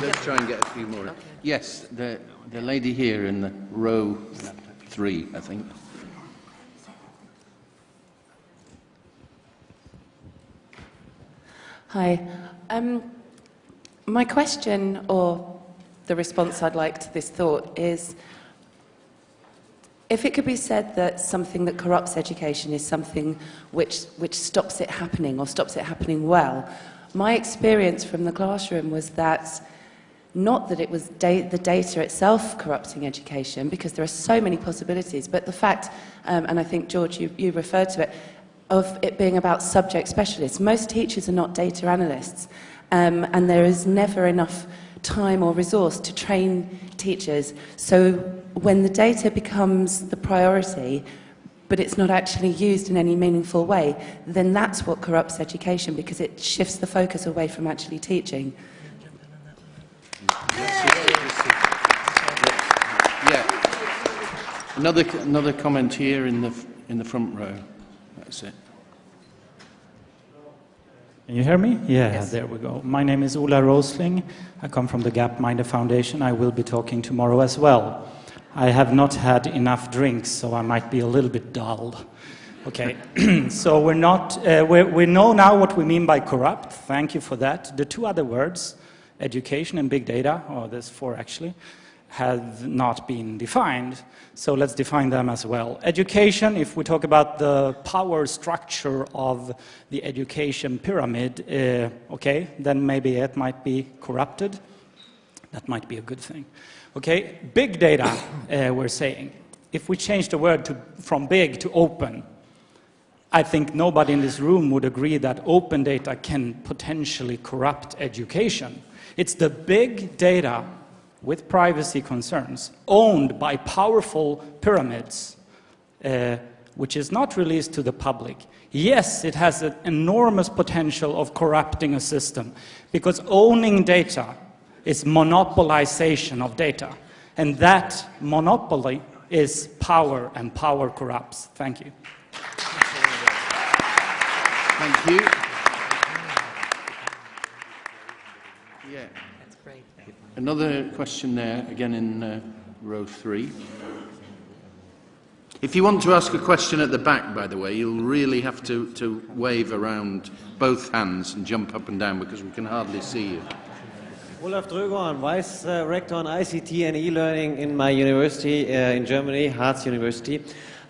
Let's try and get a few more. Okay. Yes, the lady here in the row 3, I think. Hi. My question, or the response I'd like to this thought, is if it could be said that something that corrupts education is something which stops it happening or stops it happening well, my experience from the classroom was that not that it was the data itself corrupting education, because there are so many possibilities, but the fact, and I think, George, you referred to it, of it being about subject specialists. Most teachers are not data analysts, and there is never enough time or resource to train teachers. So when the data becomes the priority, but it's not actually used in any meaningful way, then that's what corrupts education, because it shifts the focus away from actually teaching. Yeah. Another comment here in the front row. That's it. Can you hear me? Yeah, Yes. There we go. My name is Ola Rosling. I come from the Gapminder Foundation. I will be talking tomorrow as well. I have not had enough drinks, so I might be a little bit dulled. Okay, so we know now what we mean by corrupt. Thank you for that. The two other words, education and big data, or there's 4 actually, have not been defined. So let's define them as well. Education, if we talk about the power structure of the education pyramid, okay, then maybe it might be corrupted. That might be a good thing. Okay, big data, we're saying. If we change the word from big to open, I think nobody in this room would agree that open data can potentially corrupt education. It's the big data with privacy concerns, owned by powerful pyramids, which is not released to the public. Yes, it has an enormous potential of corrupting a system, because owning data is monopolization of data, and that monopoly is power, and power corrupts. Thank you. Thank you. Yeah. That's great. Another question there, again in row 3. If you want to ask a question at the back, by the way, you'll really have to wave around both hands and jump up and down, because we can hardly see you. Olaf Drögorn, Vice Rector on ICT and E-Learning in my university in Germany, Harz University.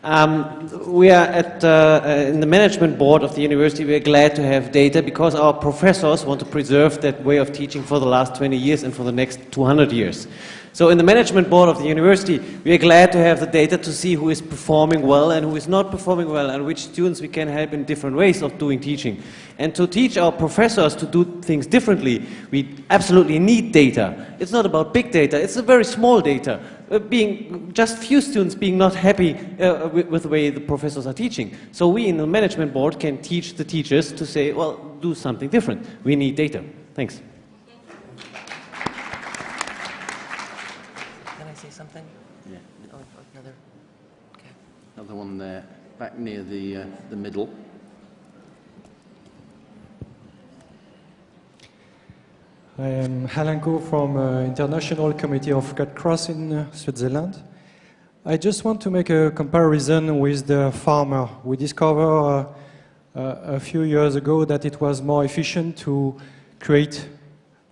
We are in the management board of the university. We are glad to have data, because our professors want to preserve that way of teaching for the last 20 years and for the next 200 years. So in the management board of the university, we are glad to have the data to see who is performing well and who is not performing well, and which students we can help in different ways of doing teaching. And to teach our professors to do things differently, we absolutely need data. It's not about big data, it's a very small data. Being just few students being not happy with the way the professors are teaching. So we in the management board can teach the teachers to say, well, do something different. We need data. Thanks. Can I say something? Yeah. Oh, another. Okay. Another one there, back near the middle. I am Halanko from International Committee of Red Cross in Switzerland. I just want to make a comparison with the farmer. We discovered a few years ago that it was more efficient to create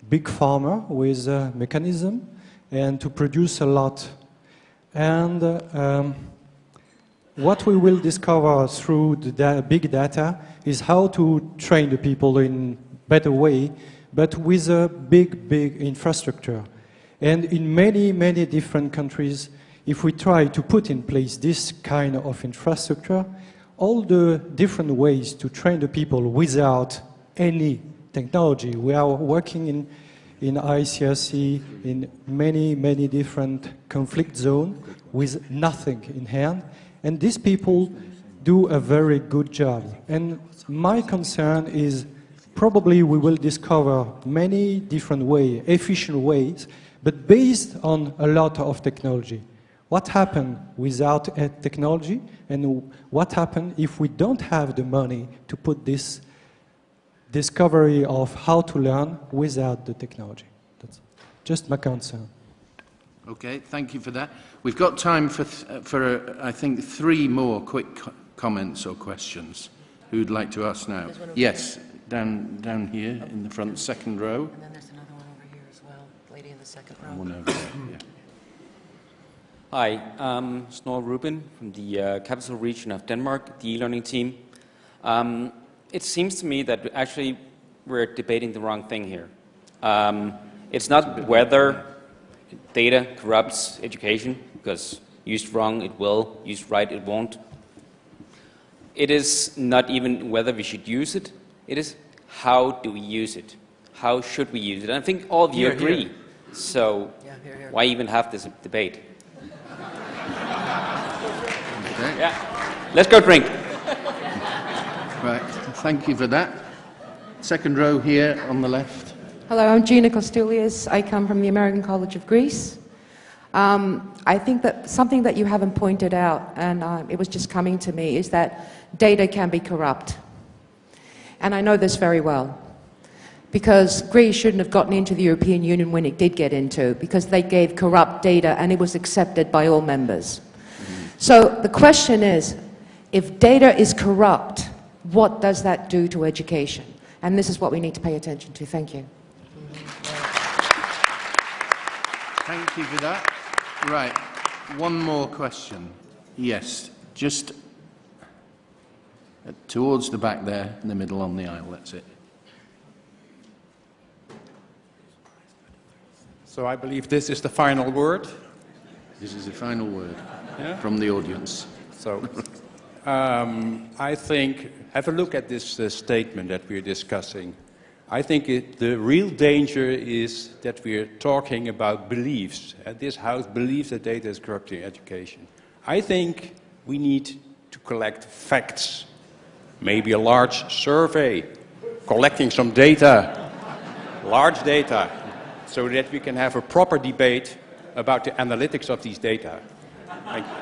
big farmer with a mechanism and to produce a lot. And what we will discover through the big data is how to train the people in better way, but with a big infrastructure. And in many different countries, if we try to put in place this kind of infrastructure, all the different ways to train the people without any technology. We are working in ICRC in many, many different conflict zones with nothing in hand, and these people do a very good job. And my concern is probably we will discover many different ways, efficient ways, but based on a lot of technology. What happens without technology, and what happens if we don't have the money to put this discovery of how to learn without the technology? That's just my concern. Okay, thank you for that. We've got time for I think, 3 more quick comments or questions. Who'd like to ask now? Yes, down here in the front, second row. And then there's another one over here as well, lady in the second row. One over there, yeah. Hi, I'm Snorre Ruben from the capital region of Denmark, the e-learning team. It seems to me that actually we're debating the wrong thing here. It's not whether data corrupts education, because used wrong it will, used right it won't. It is not even whether we should use it, it is how do we use it? How should we use it? And I think all of you agree. So why even have this debate? Okay. Yeah, let's go drink. Right, thank you for that. Second row here on the left. Hello, I'm Gina Kostoulias. I come from the American College of Greece. I think that something that you haven't pointed out, and it was just coming to me, is that data can be corrupt. And I know this very well, because Greece shouldn't have gotten into the European Union when it did get into, because they gave corrupt data and it was accepted by all members. So the question is, if data is corrupt, what does that do to education? And this is what we need to pay attention to. Thank you. Thank you for that. Right, one more question. Yes, just towards the back there, in the middle on the aisle, that's it. So I believe this is the final word. This is the final word from the audience. So I think, have a look at this statement that we're discussing. I think the real danger is that we're talking about beliefs. This House believes that data is corrupting education. I think we need to collect facts. Maybe a large survey, collecting some data, large data, so that we can have a proper debate about the analytics of these data. Thank you.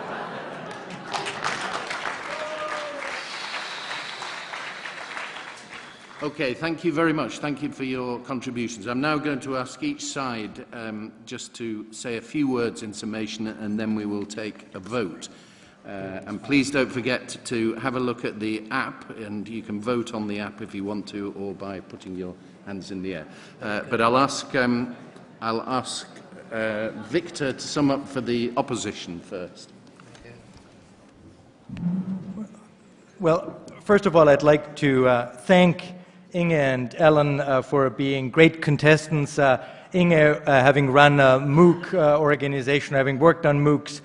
Okay, thank you very much. Thank you for your contributions. I'm now going to ask each side just to say a few words in summation, and then we will take a vote. And please don't forget to have a look at the app, and you can vote on the app if you want to, or by putting your hands in the air. But I'll ask Victor to sum up for the opposition first. Well, first of all, I'd like to thank Inge and Ellen for being great contestants. Inge having run a MOOC organization, having worked on MOOCs,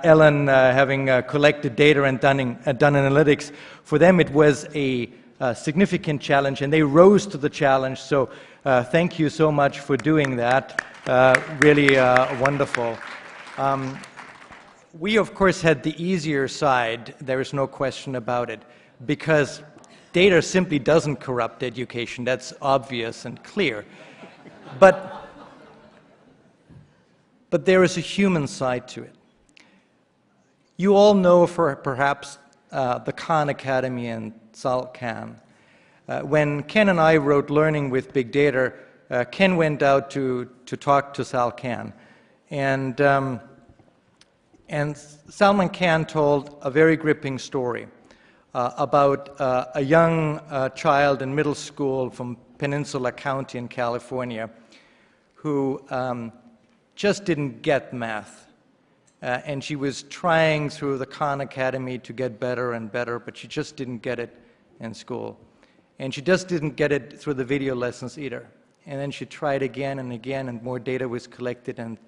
Ellen having collected data and done analytics. For them it was a significant challenge, and they rose to the challenge, so thank you so much for doing that. Really wonderful. We, of course, had the easier side, there is no question about it, because data simply doesn't corrupt education. That's obvious and clear. But there is a human side to it. You all know, for perhaps, the Khan Academy and Sal Khan. When Ken and I wrote Learning with Big Data, Ken went out to talk to Sal Khan. And Salman Khan told a very gripping story about a young child in middle school from Peninsula County in California who just didn't get math. And she was trying through the Khan Academy to get better and better, but she just didn't get it in school. And she just didn't get it through the video lessons either. And then she tried again and again, and more data was collected, and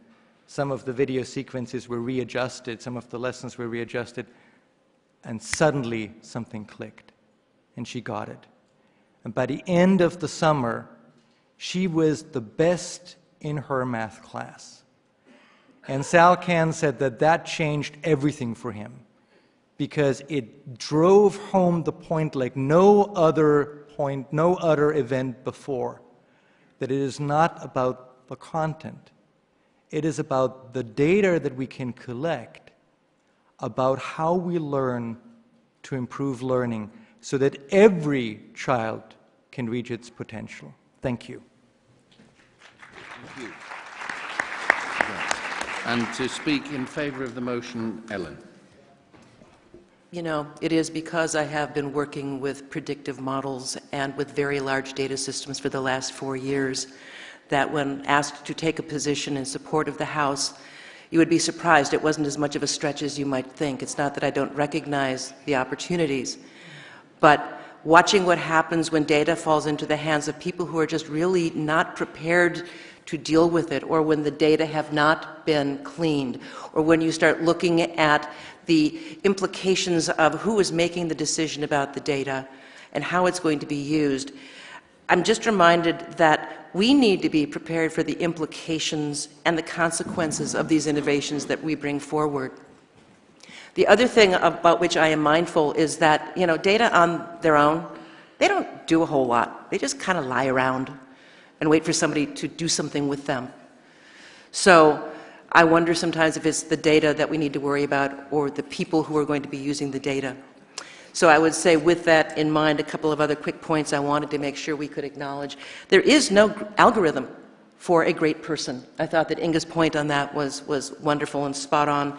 some of the video sequences were readjusted, some of the lessons were readjusted. And suddenly something clicked, and she got it. And by the end of the summer, she was the best in her math class. And Sal Khan said that that changed everything for him, because it drove home the point like no other point, no other event before, that it is not about the content. It is about the data that we can collect about how we learn to improve learning so that every child can reach its potential. Thank you. Thank you. And to speak in favor of the motion, Ellen. You know, it is because I have been working with predictive models and with very large data systems for the last 4 years that when asked to take a position in support of the House, you would be surprised it wasn't as much of a stretch as you might think. It's not that I don't recognize the opportunities, but watching what happens when data falls into the hands of people who are just really not prepared to deal with it, or when the data have not been cleaned, or when you start looking at the implications of who is making the decision about the data and how it's going to be used, I'm just reminded that we need to be prepared for the implications and the consequences of these innovations that we bring forward. The other thing about which I am mindful is that, you know, data on their own, they don't do a whole lot. They just kind of lie around and wait for somebody to do something with them. So I wonder sometimes if it's the data that we need to worry about or the people who are going to be using the data. So I would say with that in mind, a couple of other quick points I wanted to make sure we could acknowledge. There is no algorithm for a great person. I thought that Inga's point on that was wonderful and spot on.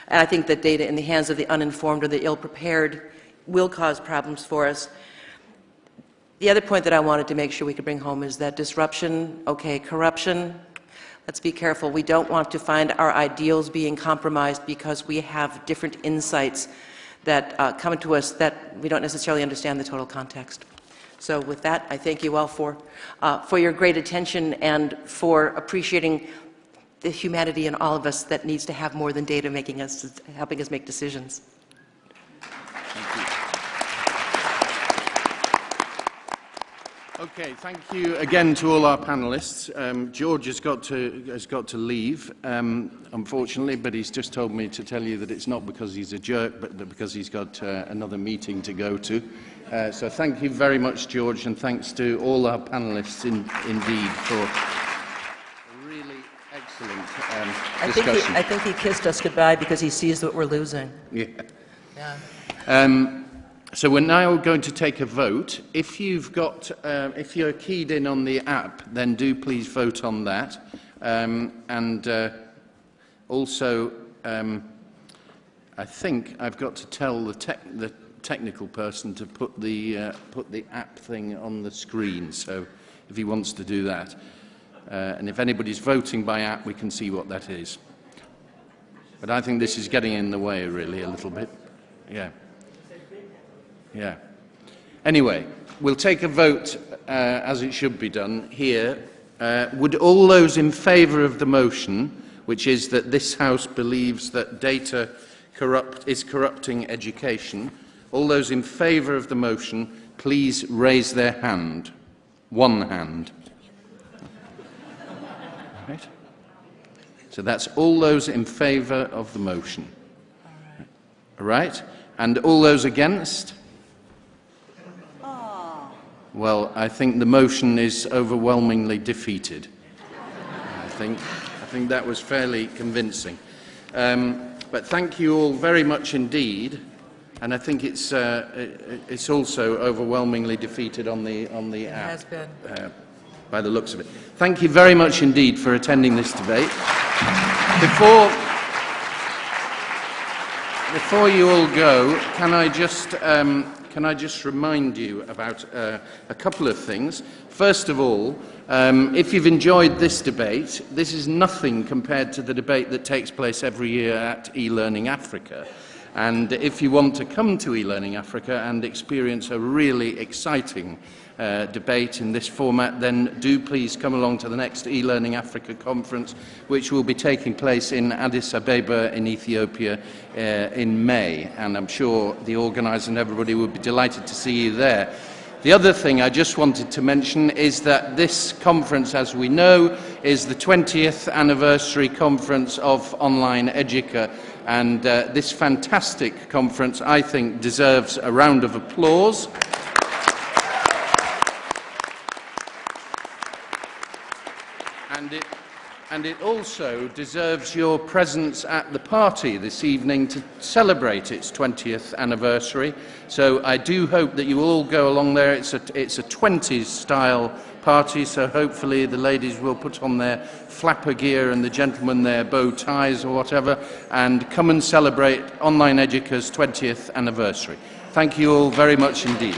And I think that data in the hands of the uninformed or the ill-prepared will cause problems for us. The other point that I wanted to make sure we could bring home is that disruption, okay, corruption, let's be careful. We don't want to find our ideals being compromised because we have different insights that come to us that we don't necessarily understand the total context. So with that, I thank you all for your great attention and for appreciating the humanity in all of us that needs to have more than data helping us make decisions. Okay, thank you again to all our panelists. George has got to leave, unfortunately, but he's just told me to tell you that it's not because he's a jerk, but because he's got another meeting to go to. So thank you very much, George, and thanks to all our panelists indeed for a really excellent discussion. I think he kissed us goodbye because he sees that we're losing. Yeah. So we're now going to take a vote. If you're keyed in on the app, then do please vote on that. Also, I think I've got to tell the technical person to put the app thing on the screen. So if he wants to do that, and if anybody's voting by app, we can see what that is. But I think this is getting in the way, really, a little bit. Yeah. Yeah. Anyway, we'll take a vote as it should be done here. Would all those in favour of the motion, which is that this House believes that data is corrupting education, all those in favour of the motion, please raise their hand. One hand. Right. So that's all those in favour of the motion. All right. And all those against? Well, I think the motion is overwhelmingly defeated. I think that was fairly convincing. But thank you all very much indeed, and I think it's also overwhelmingly defeated on the app. It has been. By the looks of it. Thank you very much indeed for attending this debate. Before you all go, can I just remind you about a couple of things. First of all, if you've enjoyed this debate, this is nothing compared to the debate that takes place every year at eLearning Africa. And if you want to come to eLearning Africa and experience a really exciting debate in this format, then do please come along to the next e-Learning Africa conference, which will be taking place in Addis Ababa in Ethiopia in May. And I'm sure the organiser and everybody would be delighted to see you there. The other thing I just wanted to mention is that this conference, as we know, is the 20th anniversary conference of Online Educa, and this fantastic conference, I think, deserves a round of applause. And it also deserves your presence at the party this evening to celebrate its 20th anniversary. So I do hope that you will all go along there. It's a 20s style party, so hopefully the ladies will put on their flapper gear and the gentlemen their bow ties or whatever, and come and celebrate Online Educa's 20th anniversary. Thank you all very much indeed.